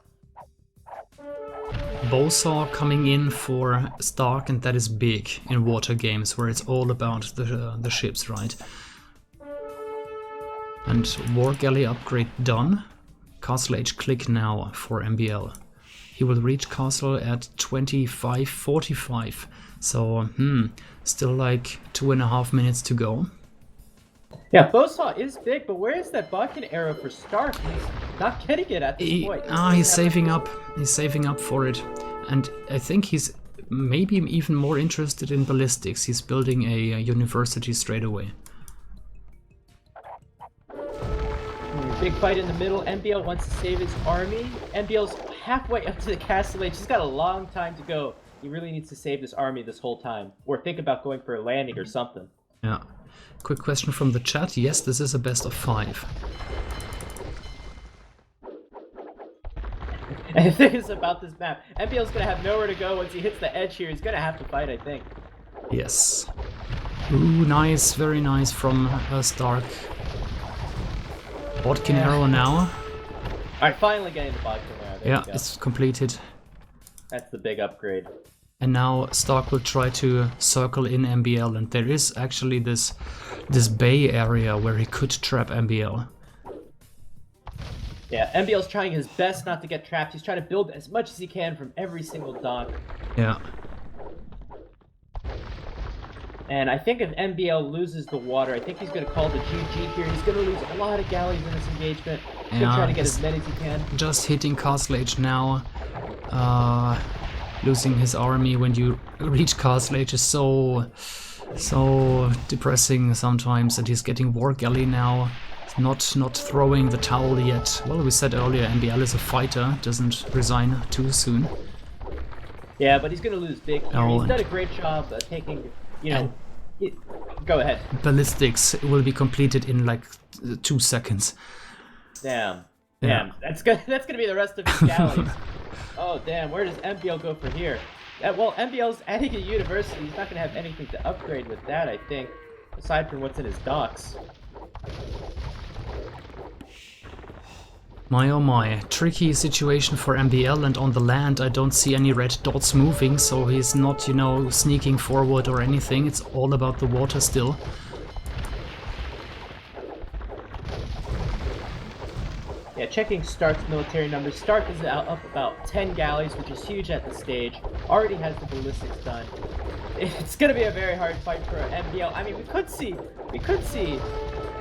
Bowsaw coming in for st4rk, and that is big in water games where it's all about the ships, right? And war galley upgrade done. Castle age click now for MbL. He will reach castle at 25:45. So still like 2.5 minutes to go. Yeah, Bowsaw is big, but where is that bucket arrow for st4rk? He's not getting it at this point. He's saving up. He's saving up for it. And I think he's maybe even more interested in ballistics. He's building a university straight away. Big fight in the middle. MbL wants to save his army. MbL's halfway up to the castle age. He's got a long time to go. He really needs to save this army this whole time. Or think about going for a landing or something. Yeah. Quick question from the chat. Yes, this is a best of 5. And the thing is about this map, MbL's going to have nowhere to go once he hits the edge here. He's going to have to fight, I think. Yes. Ooh, nice. Very nice from st4rk. Bodkin arrow now. Alright, finally getting the Bodkin arrow. There Yeah, it's completed. That's the big upgrade. And now Stark will try to circle in MbL, and there is actually this bay area where he could trap MbL. Yeah, MbL's trying his best not to get trapped. He's trying to build as much as he can from every single dock. Yeah. And I think if MbL loses the water, I think he's going to call the GG here. He's going to lose a lot of galleys in this engagement. He's going to try to get as many as he can. Just hitting Castle Age now. Losing his army when you reach Castle Age is so depressing sometimes, and he's getting War Galley now. He's not throwing the towel yet. Well, we said earlier, MbL is a fighter, doesn't resign too soon. Yeah, but he's going to lose big here. Oh, he's done a great job taking, you know... Go ahead. Ballistics will be completed in like 2 seconds. Damn. Yeah. Damn. That's gonna be the rest of his galleys. Oh, damn. Where does MbL go from here? Well, MbL's adding a university. He's not going to have anything to upgrade with that, I think, aside from what's in his docks. My oh my, tricky situation for MbL, and on the land I don't see any red dots moving, so he's not, you know, sneaking forward or anything. It's all about the water still. Yeah, checking Stark's military numbers. Stark is up about 10 galleys, which is huge at this stage. Already has the ballistics done. It's going to be a very hard fight for MbL. I mean, we could see,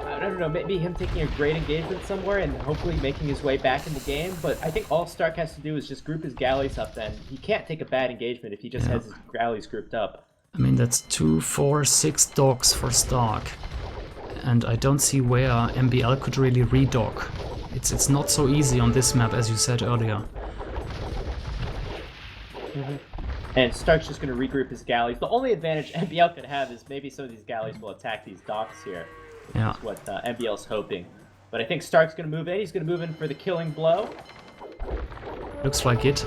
I don't know, maybe him taking a great engagement somewhere and hopefully making his way back in the game, but I think all Stark has to do is just group his galleys up then. He can't take a bad engagement if he just has his galleys grouped up. I mean, that's 2, 4, 6 docks for Stark. And I don't see where MbL could really redock. It's not so easy on this map, as you said earlier. And Stark's just going to regroup his galleys. The only advantage MbL could have is maybe some of these galleys will attack these docks here. Yeah. That's what MbL's hoping. But I think Stark's going to move in. He's going to move in for the killing blow. Looks like it.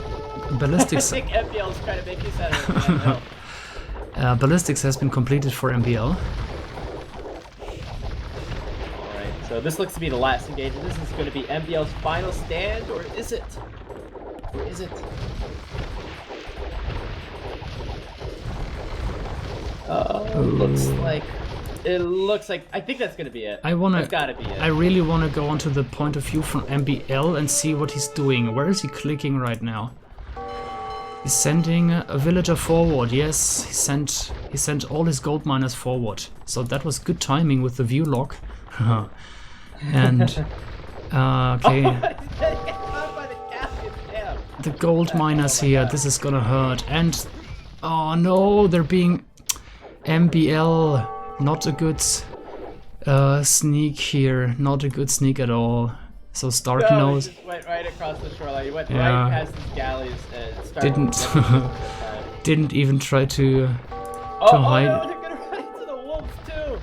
Ballistics... I think MbL's trying to make use out of it. Ballistics has been completed for MbL. Alright, so this looks to be the last engagement. This is going to be MbL's final stand, or is it? Or is it? It looks like I think that's gonna be it. That's gotta be it. I really wanna go onto the point of view from MbL and see what he's doing. Where is he clicking right now? He's sending a villager forward. Yes, he sent all his gold miners forward. So that was good timing with the view lock. And okay. The gold miners here. This is gonna hurt. And oh no, they're being MbL. Not a good sneak here. Not a good sneak at all. So Stark knows. He just went right across the shoreline. He went right past his galleys and Stark didn't even try to hide. Oh no, they're gonna run into the wolves too.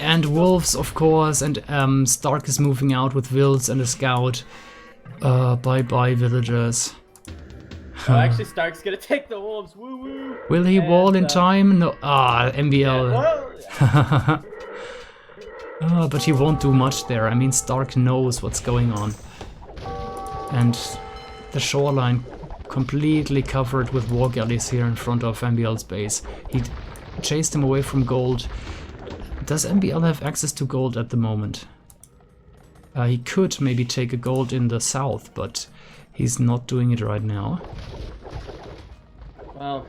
And wolves, of course. And Stark is moving out with Wills and a scout. Bye bye, villagers. Oh, actually, Stark's gonna take the wolves. Woo woo. Will he wall in time? No. MbL. Yeah, but he won't do much there. I mean, Stark knows what's going on. And the shoreline completely covered with war galleys here in front of MbL's base. He chased him away from gold. Does MbL have access to gold at the moment? He could maybe take a gold in the south, but he's not doing it right now. Well,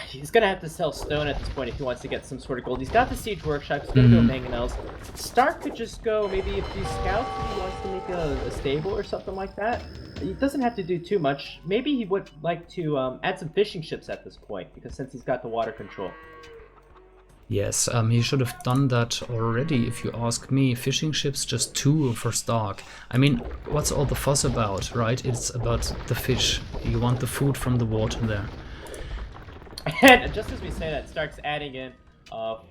he's gonna have to sell stone at this point if he wants to get some sort of gold. He's got the siege workshop. He's gonna go mangonels. Stark could just go maybe a few scouts if he wants to make a stable or something like that. He doesn't have to do too much. Maybe he would like to add some fishing ships at this point, because since he's got the water control. Yes, he should have done that already, if you ask me. Fishing ships, just 2 for Stark. I mean, what's all the fuss about, right? It's about the fish. You want the food from the water there. And just as we say that, Stark's adding in 5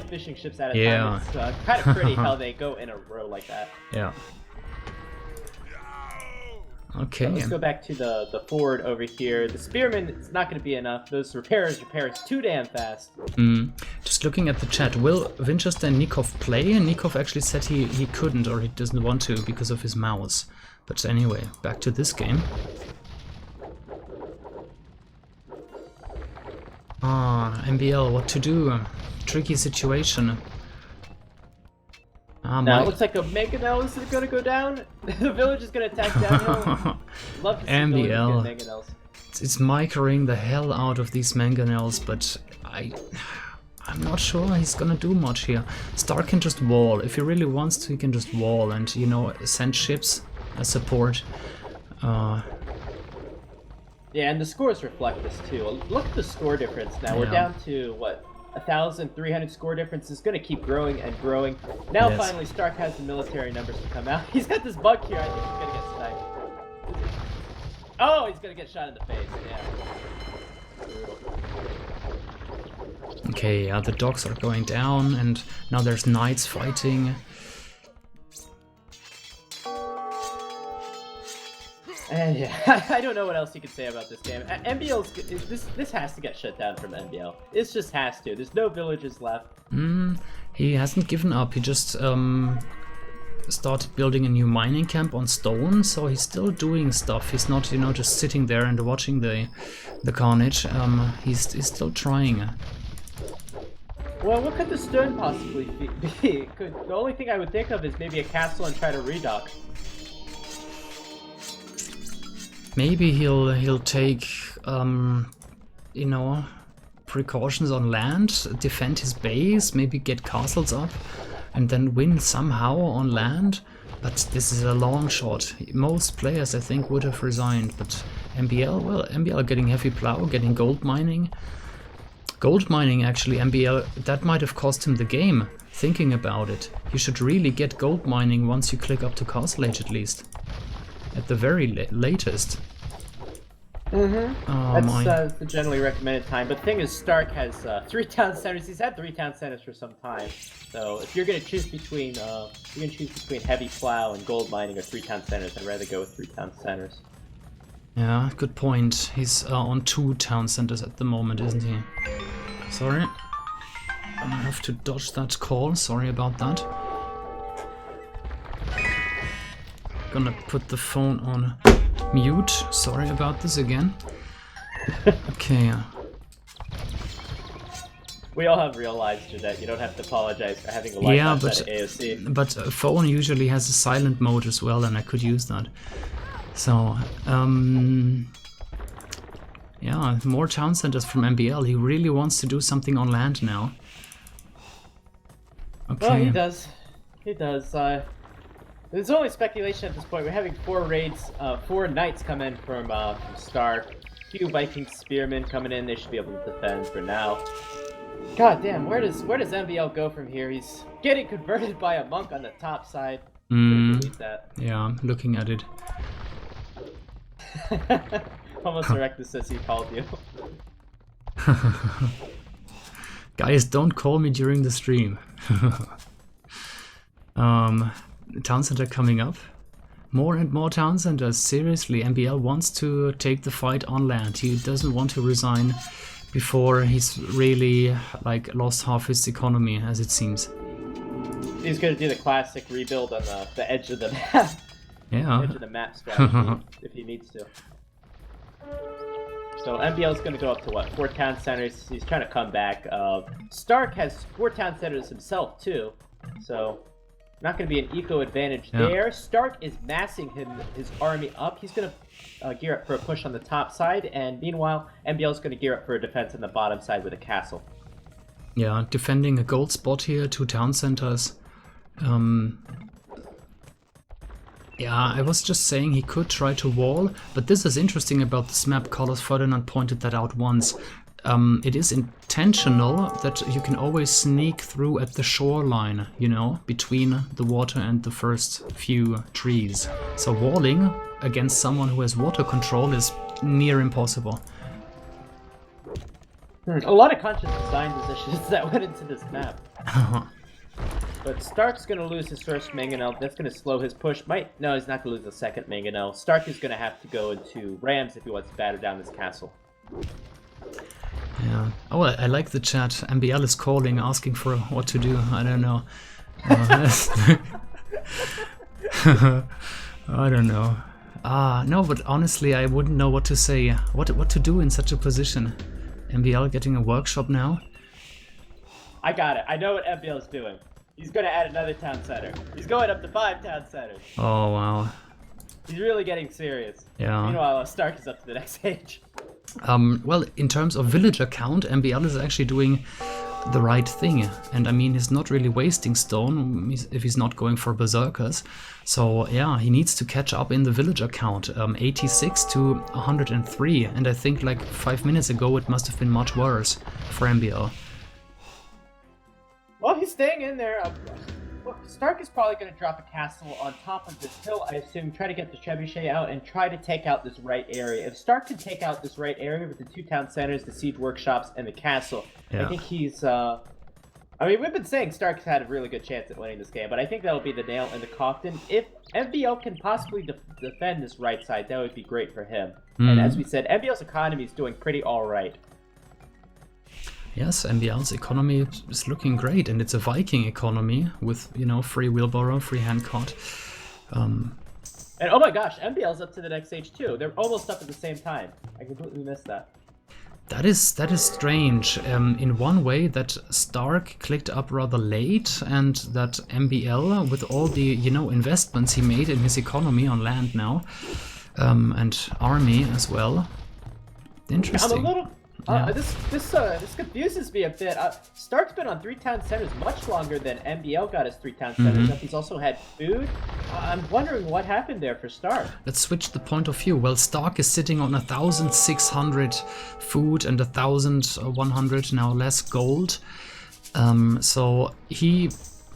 fishing ships at a time. It's kind of pretty how they go in a row like that. Yeah. Okay. So let's go back to the forward over here. The spearman, it's not going to be enough. Those repairs too damn fast. Just looking at the chat, will Winchester and Nikov play? Nikov actually said he couldn't, or he doesn't want to because of his mouse. But anyway, back to this game. MbL, what to do? Tricky situation. Now it looks like a mangonels is going to go down. The village is going to attack downhill. Love to see MbL. mangonels. It's microing the hell out of these mangonels, but I'm not sure he's gonna do much here. st4rk can just wall. If he really wants to, he can just wall and, you know, send ships as support. Yeah, and the scores reflect this too. Look at the score difference now. Yeah. We're down to, what, 1,300 score difference. Is going to keep growing and growing. Now finally st4rk has the military numbers to come out. He's got this bug here. I think he's going to get sniped. Oh, he's going to get shot in the face. Yeah. Brutal. Okay, yeah, the dogs are going down and now there's knights fighting. And yeah, I don't know what else you can say about this game. MbL's this has to get shut down from MbL. It just has to. There's no villages left. He hasn't given up. He just started building a new mining camp on stone, so he's still doing stuff. He's not, you know, just sitting there and watching the carnage. He's still trying. Well, what could the stone possibly be? The only thing I would think of is maybe a castle and try to redock. Maybe he'll take, you know, precautions on land, defend his base, maybe get castles up, and then win somehow on land. But this is a long shot. Most players, I think, would have resigned. But MbL, well, MbL getting heavy plow, getting gold mining. Gold mining, actually, MbL, that might have cost him the game. Thinking about it, you should really get gold mining once you click up to Castle Age at least. At the very latest. That's the generally recommended time. But the thing is, st4rk has 3 town centers. He's had 3 town centers for some time. So if you're gonna choose between heavy plow and gold mining or 3 town centers, I'd rather go with 3 town centers. Yeah, good point. He's on 2 town centers at the moment, isn't he? Sorry. I have to dodge that call. Sorry about that. Gonna put the phone on mute. Sorry about this again. Okay. We all have real lives, Jeanette. You don't have to apologize for having a life outside of AOC. But a phone usually has a silent mode as well, and I could use that. So, yeah, more town centers from MbL. He really wants to do something on land now. Okay. Well, he does. He does. There's only speculation at this point. We're having 4 raids, 4 knights come in from st4rk. Few Viking spearmen coming in. They should be able to defend for now. God damn, where does MbL go from here? He's getting converted by a monk on the top side. Believe that. Yeah, I'm looking at it. Almost direct says he called you. Guys, don't call me during the stream. Town center coming up. More and more town centers. Seriously, MbL wants to take the fight on land. He doesn't want to resign before he's really like lost half his economy, as it seems. He's gonna do the classic rebuild on the edge of the map. Yeah. Edge of the map strategy if he needs to. So MbL's gonna go up to what? 4 town centers. He's trying to come back. st4rk has 4 town centers himself too, so not going to be an eco advantage there. st4rk is massing his army up. He's going to gear up for a push on the top side, and meanwhile, MbL is going to gear up for a defense on the bottom side with a castle. Yeah, defending a gold spot here, 2 town centers. Yeah, I was just saying he could try to wall, but this is interesting about this map. Carlos Ferdinand pointed that out once. It is intentional that you can always sneak through at the shoreline, you know, between the water and the first few trees. So walling against someone who has water control is near impossible. A lot of conscious design decisions that went into this map. But Stark's going to lose his first mangonel. That's going to slow his push. No, he's not going to lose the second mangonel. Stark is going to have to go into Rams if he wants to batter down his castle. Yeah. Oh, I like the chat. MbL is calling, asking for what to do. I don't know. I don't know. No, but honestly, I wouldn't know what to say. What to do in such a position. MbL getting a workshop now. I got it. I know what MbL is doing. He's going to add another town center. He's going up to 5 town centers. Oh, wow. He's really getting serious. Yeah. Meanwhile, Stark is up to the next age. Well, in terms of villager count, MbL is actually doing the right thing. And I mean, he's not really wasting stone if he's not going for berserkers. So yeah, he needs to catch up in the villager count. 86 to 103. And I think like 5 minutes ago it must have been much worse for MbL. Well, he's staying in there. Look, Stark is probably going to drop a castle on top of this hill, I assume, try to get the trebuchet out and try to take out this right area. If Stark can take out this right area with the 2 town centers, the siege workshops, and the castle, yeah. I think he's... I mean, we've been saying Stark's had a really good chance at winning this game, but I think that'll be the nail in the coffin. If MbL can possibly defend this right side, that would be great for him. And as we said, MbL's economy is doing pretty alright. Yes, MbL's economy is looking great, and it's a Viking economy with, you know, free wheelbarrow, free handcart. And oh my gosh, MbL's up to the next stage too. They're almost up at the same time. I completely missed that. That is strange. In one way, that Stark clicked up rather late, and that MbL, with all the, you know, investments he made in his economy on land now, and army as well. Interesting. I'm a little. Yeah. This confuses me a bit. Stark's been on 3 town centers much longer than MbL got his 3 town centers up. He's also had food. I'm wondering what happened there for Stark. Let's switch the point of view. Well, Stark is sitting on 1,600 food and 1,100 now less gold. So he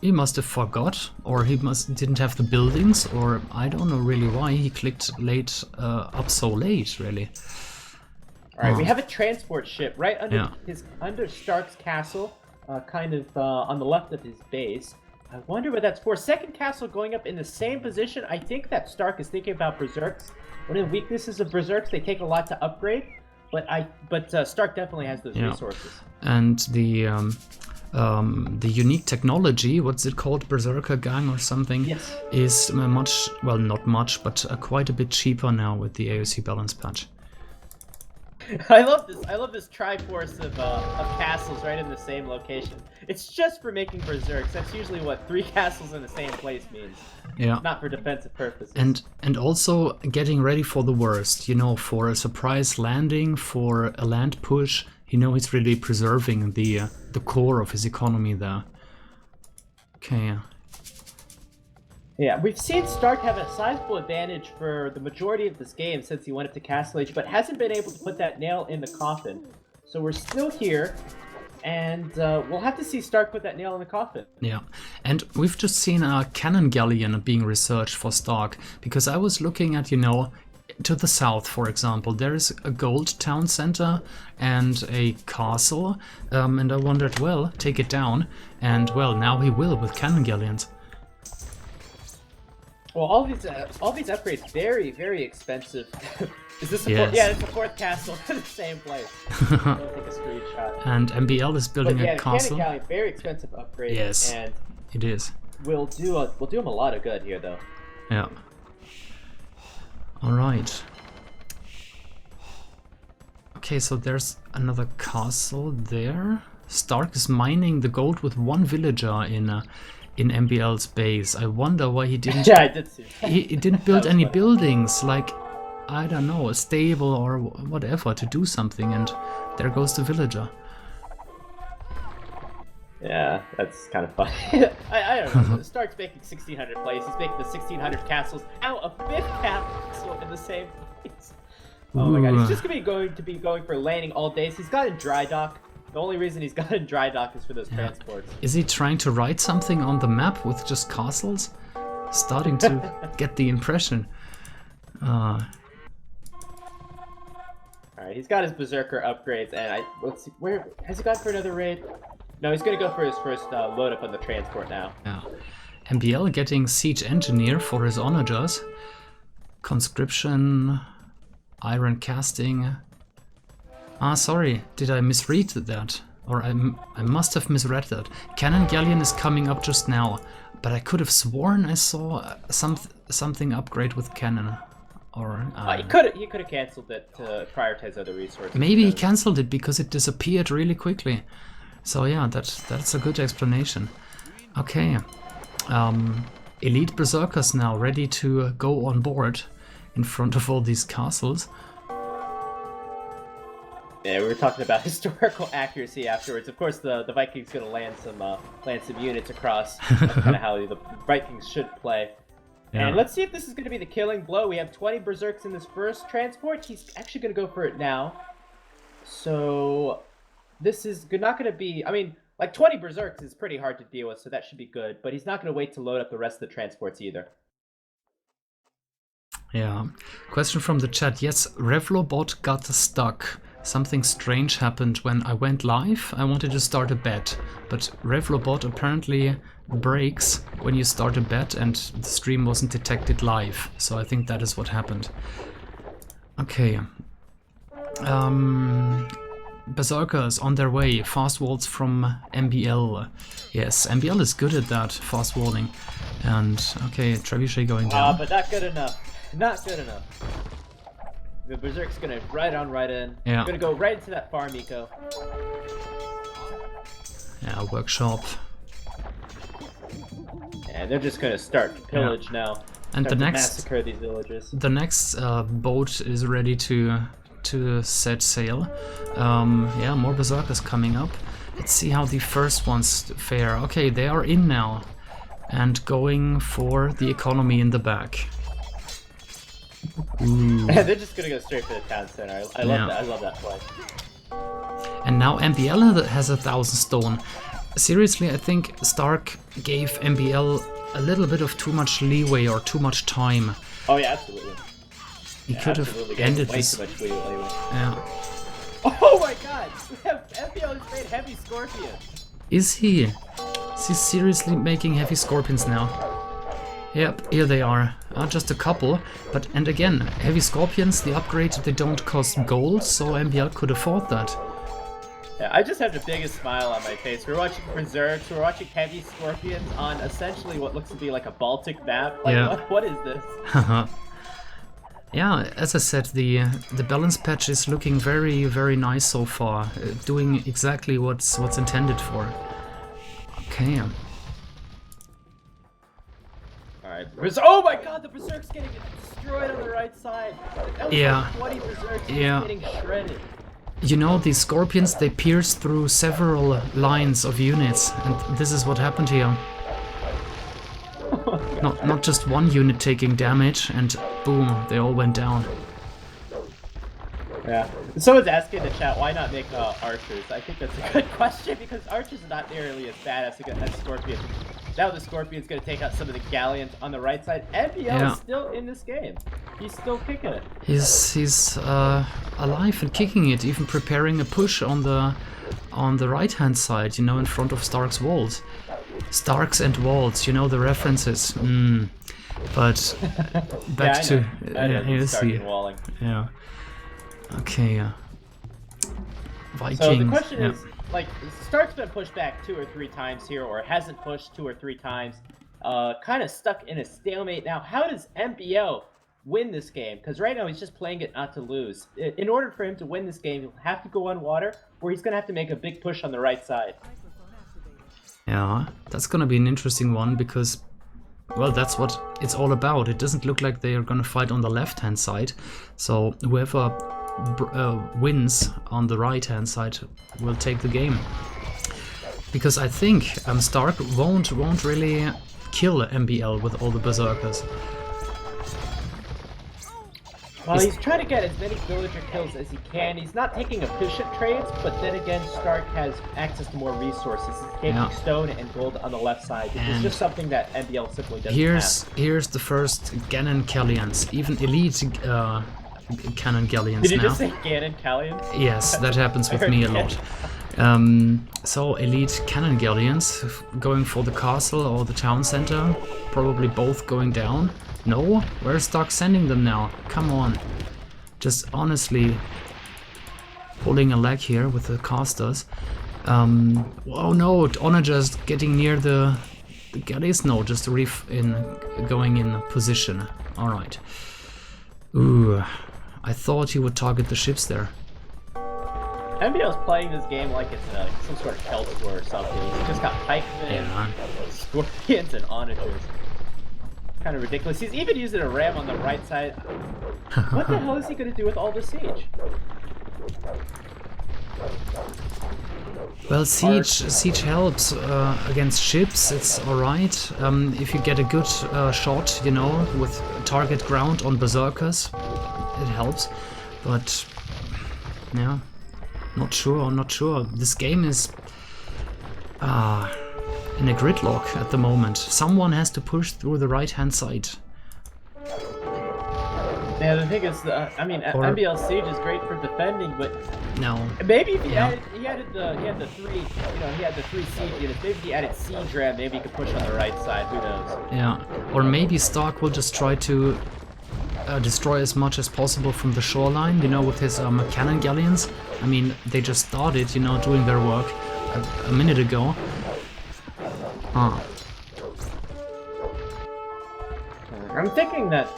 must have forgot, or he didn't have the buildings, or I don't know really why he clicked late up so late, really. All right, we have a transport ship right under Stark's castle, kind of on the left of his base. I wonder what that's for. Second castle going up in the same position. I think that Stark is thinking about berserks. One of the weaknesses of berserks, they take a lot to upgrade, but Stark definitely has those resources. And the unique technology, what's it called, Berserker Gang or something, yes, is much, well, not much, but quite a bit cheaper now with the AOC balance patch. I love this triforce of castles right in the same location. It's just for making berserks. That's usually what 3 castles in the same place means. Yeah. Not for defensive purposes. And also getting ready for the worst, you know, for a surprise landing, for a land push. You know, he's really preserving the core of his economy there. Okay. Yeah, we've seen Stark have a sizable advantage for the majority of this game since he went up to Castle Age, but hasn't been able to put that nail in the coffin. So we're still here, and we'll have to see Stark put that nail in the coffin. Yeah, and we've just seen a cannon galleon being researched for Stark, because I was looking at, you know, to the south, for example, there is a gold town center and a castle, and I wondered, well, take it down, and well, now he will with cannon galleons. Well, all these upgrades very, very expensive. Is this the yes. Yeah, it's the 4th castle in the same place. I'll take a screenshot. And MbL is building a castle. Yeah, Cannon very expensive upgrade. Yes, and it is. We'll do him a lot of good here, though. Yeah. All right. Okay, so there's another castle there. Stark is mining the gold with 1 villager in MbL's base. I wonder why he didn't. Yeah, I did see that. He didn't build any buildings, like, I don't know, a stable or whatever to do something, and there goes the villager. Yeah, that's kind of funny. I don't know. Stark's making 1,600 plays. He's making the 1,600 castles. Now a 5th castle in the same place. Oh my god, he's just going to be going for landing all day. So he's got a dry dock. The only reason he's got in dry dock is for those transports. Is he trying to write something on the map with just castles? Starting to get the impression. Alright, he's got his berserker upgrades, and let's see, where has he gone for another raid? No, he's gonna go for his first load up on the transport now. Yeah. MbL getting Siege Engineer for his onagers. Conscription, Iron Casting. Ah, sorry, did I misread that? Or I must have misread that. Cannon Galleon is coming up just now, but I could have sworn I saw something upgrade with cannon. Or he could have canceled it to prioritize other resources. Maybe he cancelled it because it disappeared really quickly. So yeah, that's a good explanation. Okay, elite berserkers now ready to go on board in front of all these castles. Yeah, we were talking about historical accuracy afterwards. Of course, the Vikings gonna land some units across. That's kind of how the Vikings should play. Yeah. And let's see if this is going to be the killing blow. We have 20 berserks in this first transport. He's actually going to go for it now. So this is not going to be... I mean, like 20 berserks is pretty hard to deal with, so that should be good. But he's not going to wait to load up the rest of the transports either. Yeah. Question from the chat. Yes, Revlobot got stuck. Something strange happened when I went live. I wanted to start a bet, but Revlobot apparently breaks when you start a bet and the stream wasn't detected live. So I think that is what happened. Okay. Berserkers on their way. Fast walls from MbL. Yes, MbL is good at that, fast walling. And okay, Trebuchet going down. But not good enough. Not good enough. The Berserk's gonna right in. Yeah. Gonna go right into that farm eco. Yeah, workshop. And they're just gonna start to pillage now. And the next massacre these villages. The next boat is ready to set sail. Yeah, more berserkers coming up. Let's see how the first ones fare. Okay, they are in now and going for the economy in the back. They're just gonna go straight for the town center. I love that. I love that play. And now MbL has 1,000 stone. Seriously, I think st4rk gave MbL a little bit of too much leeway or too much time. Oh yeah, absolutely. He could have ended this. Way too much leeway. Yeah. Oh my God! MbL has made heavy scorpion. Is he? Is he seriously making heavy scorpions now? Yep, here they are. Just a couple, but and again, heavy scorpions, the upgrade, they don't cost gold, so MbL could afford that. Yeah, I just have the biggest smile on my face. We're watching Berserks, we're watching heavy scorpions on essentially what looks to be like a Baltic map. Like, yeah. What is this? Yeah, as I said, the balance patch is looking very, very nice so far, doing exactly what's intended for. Okay. Alright, oh my God, the Berserk's getting destroyed on the right side. That was yeah. Like 20 Berserks getting shredded. You know, these scorpions, they pierce through several lines of units, and this is what happened here. Not just one unit taking damage, and boom, they all went down. Yeah. Someone's asking in the chat, why not make archers? I think that's a good question, because archers are not nearly as bad as scorpions. Now the Scorpion's going to take out some of the galleons on the right side. MbL is still in this game. He's still kicking it. He's alive and kicking it, even preparing a push on the right-hand side, you know, in front of st4rk's walls. st4rk's and walls, you know the references. But back to here's the walling. Yeah. Okay. Vikings. So the question is, like, st4rk's been pushed back 2 or 3 times here, or hasn't pushed 2 or 3 times. Kind of stuck in a stalemate now. How does MbL win this game? Because right now he's just playing it not to lose. In order for him to win this game, he'll have to go on water, or he's going to have to make a big push on the right side. Yeah, that's going to be an interesting one, because, well, that's what it's all about. It doesn't look like they are going to fight on the left-hand side, so whoever wins on the right-hand side will take the game. Because I think st4rk won't really kill MbL with all the berserkers. Well, he's trying to get as many villager kills as he can. He's not taking efficient trades, but then again, st4rk has access to more resources. He's taking stone and gold on the left side, which is just something that MbL simply doesn't have. Here's the first Cannon Galleons, even elite Cannon Galleons now. Did you just say Cannon Galleons? Yes, that happens with me a lot. So elite cannon galleons going for the castle or the town center, probably both going down. No? Where's Stark sending them now? Come on. Just honestly pulling a leg here with the casters. Oh no, Honor just getting near the galleys? No, just going in position. Alright. Ooh, I thought he would target the ships there. MbL's playing this game like it's some sort of Hell Tour or something. He's just got pikemen, scorpions, and onagers. Kind of ridiculous. He's even using a ram on the right side. What the hell is he going to do with all the siege? Well, siege helps against ships. It's alright. If you get a good shot, you know, with target ground on berserkers, it helps. But yeah. Not sure. This game is in a gridlock at the moment. Someone has to push through the right-hand side. Yeah, the thing is, MbL Siege is great for defending, but no. Maybe if he had the three siege units. Maybe if he added siege ram, maybe he could push on the right side. Who knows? Yeah, or maybe Stark will just try to destroy as much as possible from the shoreline, you know, with his cannon galleons. I mean, they just started, you know, doing their work a minute ago. I'm thinking that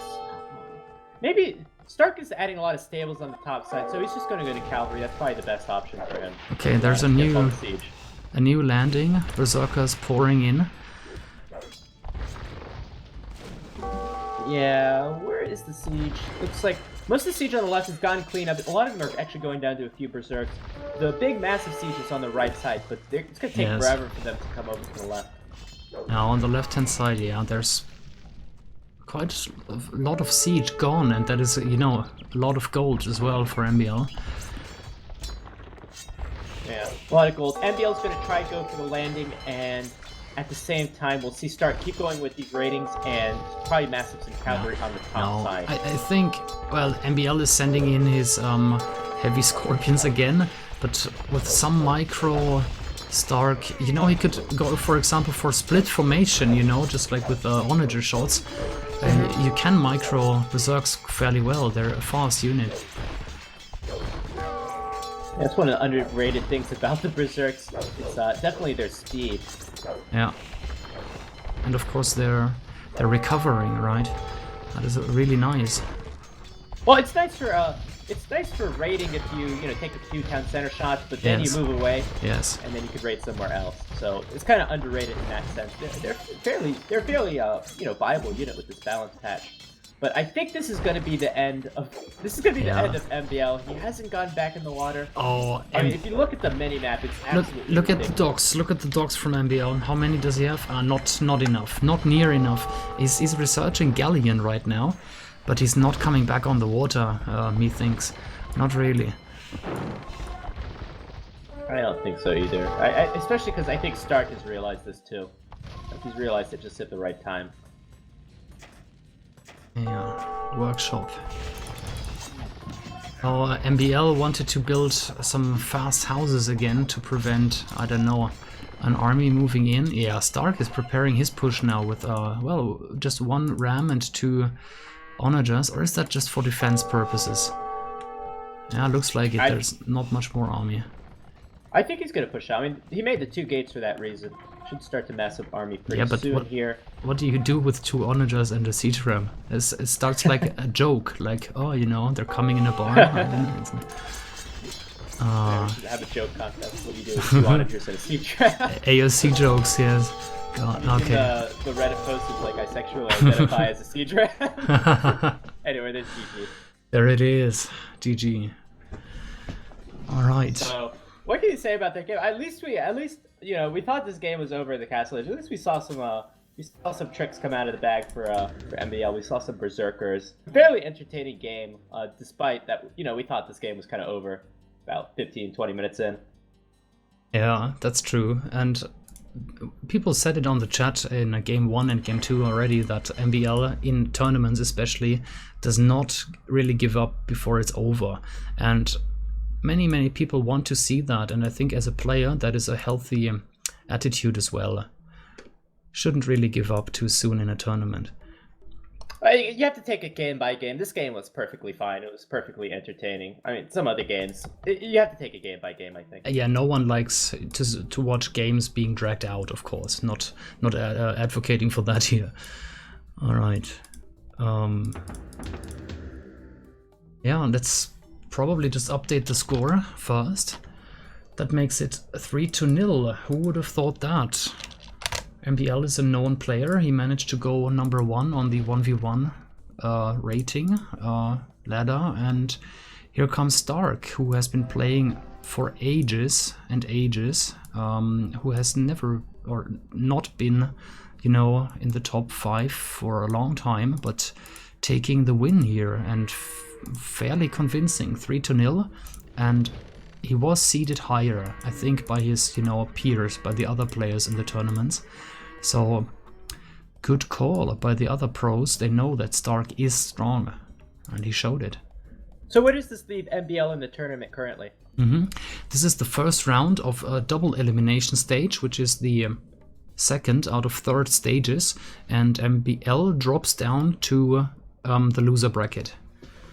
maybe Stark is adding a lot of stables on the top side, so he's just going to go to cavalry. That's probably the best option for him. Okay, there's a new landing. Berserkers pouring in. Yeah, where is the siege? Looks like most of the siege on the left has gone clean up. A lot of them are actually going down to a few berserks. The big massive siege is on the right side, but it's going to take forever for them to come over to the left. Now on the left-hand side, yeah, there's quite a lot of siege gone, and that is, you know, a lot of gold as well for MbL. Yeah, a lot of gold. MbL's going to try to go for the landing, and at the same time, we'll see Stark keep going with these ratings and probably massive some cavalry on the top side. I think, well, MbL is sending in his heavy scorpions again, but with some micro Stark, you know, he could go, for example, for split formation, you know, just like with onager shots. You can micro berserks fairly well. They're a fast unit. That's one of the underrated things about the berserks. It's definitely their speed. Yeah, and of course they're recovering, right? That is really nice. Well, it's nice for raiding if you take a few town center shots, but then you move away. Yes. And then you could raid somewhere else. So it's kind of underrated in that sense. They're fairly viable unit with this balance patch. But I think this is going to be the end of end of MbL. He hasn't gone back in the water. Oh, I mean, if you look at the mini map, it's absolutely look at the docks. Look at the docks from MbL. How many does he have? Not enough. Not near enough. He's researching Galleon right now, but he's not coming back on the water. Methinks, not really. I don't think so either. Especially because I think Stark has realized this too. He's realized it just at the right time. Yeah, workshop. Oh, MbL wanted to build some fast houses again to prevent, I don't know, an army moving in. Yeah, Stark is preparing his push now with, well, just one ram and two onagers, or is that just for defense purposes? Yeah, looks like it. There's not much more army. I think he's going to push out. I mean, he made the 2 gates for that reason. Should start to massive army pretty soon here. What do you do with 2 onagers and a siege ram? It starts like a joke, like, oh, you know, they're coming in a barn. We should have a joke contest. What do you do with 2 onagers and a siege ram? AOC jokes, yes. God, okay. The Reddit post is like, I sexually identify as a siege ram. Anyway, there's GG. There it is. GG. Alright. So, what can you say about that game? At least we thought this game was over at the castle edge. At least we saw some tricks come out of the bag for MbL. We saw some berserkers. Fairly entertaining game, despite that, we thought this game was kind of over about 15-20 minutes in. Yeah, that's true. And people said it on the chat in game 1 and game 2 already that MbL in tournaments especially does not really give up before it's over. And many people want to see that, and I think as a player that is a healthy attitude as well. Shouldn't really give up too soon in a tournament. You have to take it game by game. This game was perfectly fine. It was perfectly entertaining. I mean, some other games, you have to take it game by game, I think. Yeah, no one likes to watch games being dragged out, of course. Not advocating for that here. All right. Yeah, let's probably just update the score first. That makes it 3-0. Who would have thought that? MbL is a known player. He managed to go #1 on the 1v1 rating ladder, and here comes st4rk, who has been playing for ages and ages, who has never or not been, you know, in the top 5 for a long time, but taking the win here and fairly convincing, 3-0, and he was seeded higher, I think, by his, you know, peers, by the other players in the tournaments. So, good call by the other pros. They know that st4rk is strong, and he showed it. So where does this leave MbL in the tournament currently? This is the first round of a double elimination stage, which is the second out of 3rd stages, and MbL drops down to the loser bracket.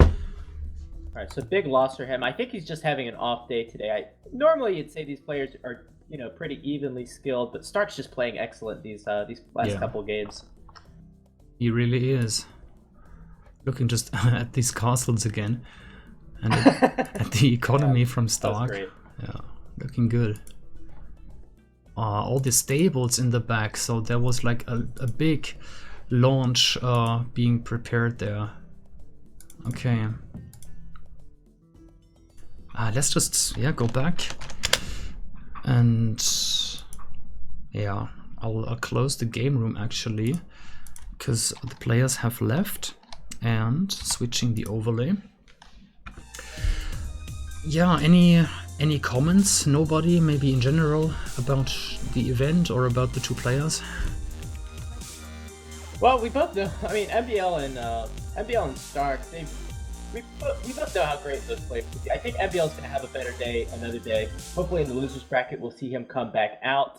Alright, so big loss for him. I think he's just having an off day today. Normally you'd say these players are, you know, pretty evenly skilled, but st4rk's just playing excellent these last couple games. He really is. Looking just at these castles again, and at the economy from st4rk. Yeah, looking good. All the stables in the back, so there was like a big launch being prepared there. Okay. Let's just go back, and yeah, I'll close the game room actually, because the players have left, and switching the overlay. Yeah, any comments? Nobody? Maybe in general about the event or about the two players? Well, we both know. I mean, MbL and st4rk, we both know how great those players will be. I think MbL's going to have a better day another day. Hopefully in the losers bracket we'll see him come back out.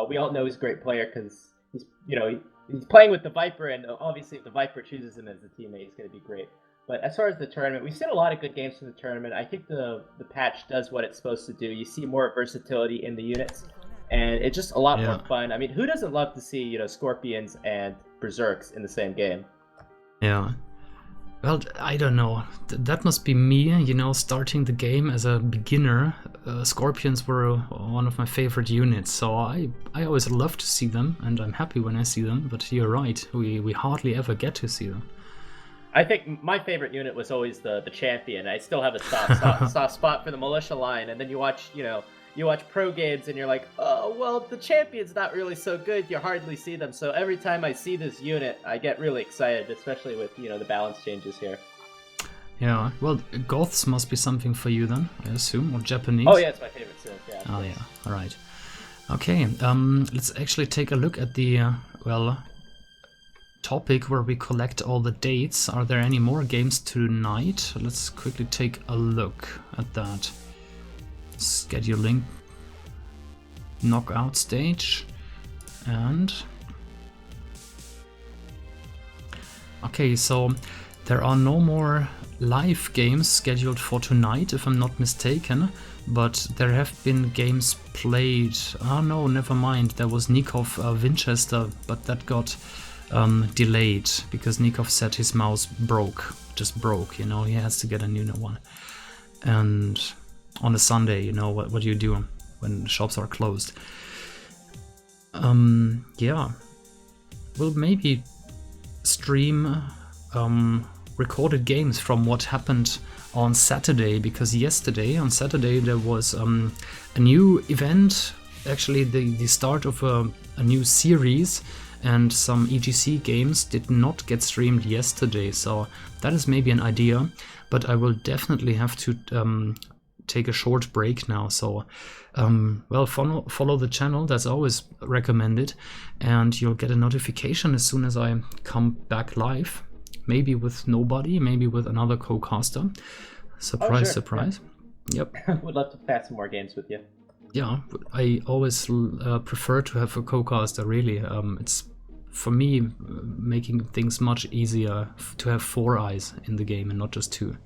We all know he's a great player because he's, you know, he's playing with the Viper, and obviously if the Viper chooses him as a teammate, he's going to be great. But as far as the tournament, we've seen a lot of good games from the tournament. I think the patch does what it's supposed to do. You see more versatility in the units, and it's just a lot more fun. I mean, who doesn't love to see, you know, Scorpions and Berserks in the same game? Yeah. Well, I don't know. That must be me, you know, starting the game as a beginner. Scorpions were one of my favorite units, so I always love to see them, and I'm happy when I see them, but you're right, we hardly ever get to see them. I think my favorite unit was always the champion. I still have a soft spot for the militia line, and then you watch, you know, you watch pro games and you're like, oh, well, the champion's not really so good. You hardly see them. So every time I see this unit, I get really excited, especially with, you know, the balance changes here. Yeah, well, Goths must be something for you then, I assume, or Japanese. Oh yeah, it's my favorite synth, yeah. Oh yeah, all right. Okay, let's actually take a look at the, topic where we collect all the dates. Are there any more games tonight? Let's quickly take a look at that. Scheduling, knockout stage, and okay, so there are no more live games scheduled for tonight, if I'm not mistaken, but there have been games played. Oh no, never mind, there was Nikov Winchester, but that got delayed because Nikov said his mouse just broke, you know, he has to get a new one. And on a Sunday, you know, what do you do when shops are closed? Yeah, we'll maybe stream recorded games from what happened on Saturday, because on Saturday there was a new event, actually the start of a new series, and some EGC games did not get streamed yesterday, so that is maybe an idea, but I will definitely have to take a short break now, so well, follow the channel, that's always recommended, and you'll get a notification as soon as I come back live, maybe with nobody, maybe with another co-caster. Surprise, surprise. Yep. Would love to pass some more games with you. Yeah, I always prefer to have a co-caster, really. It's, for me, making things much easier to have 4 eyes in the game and not just 2.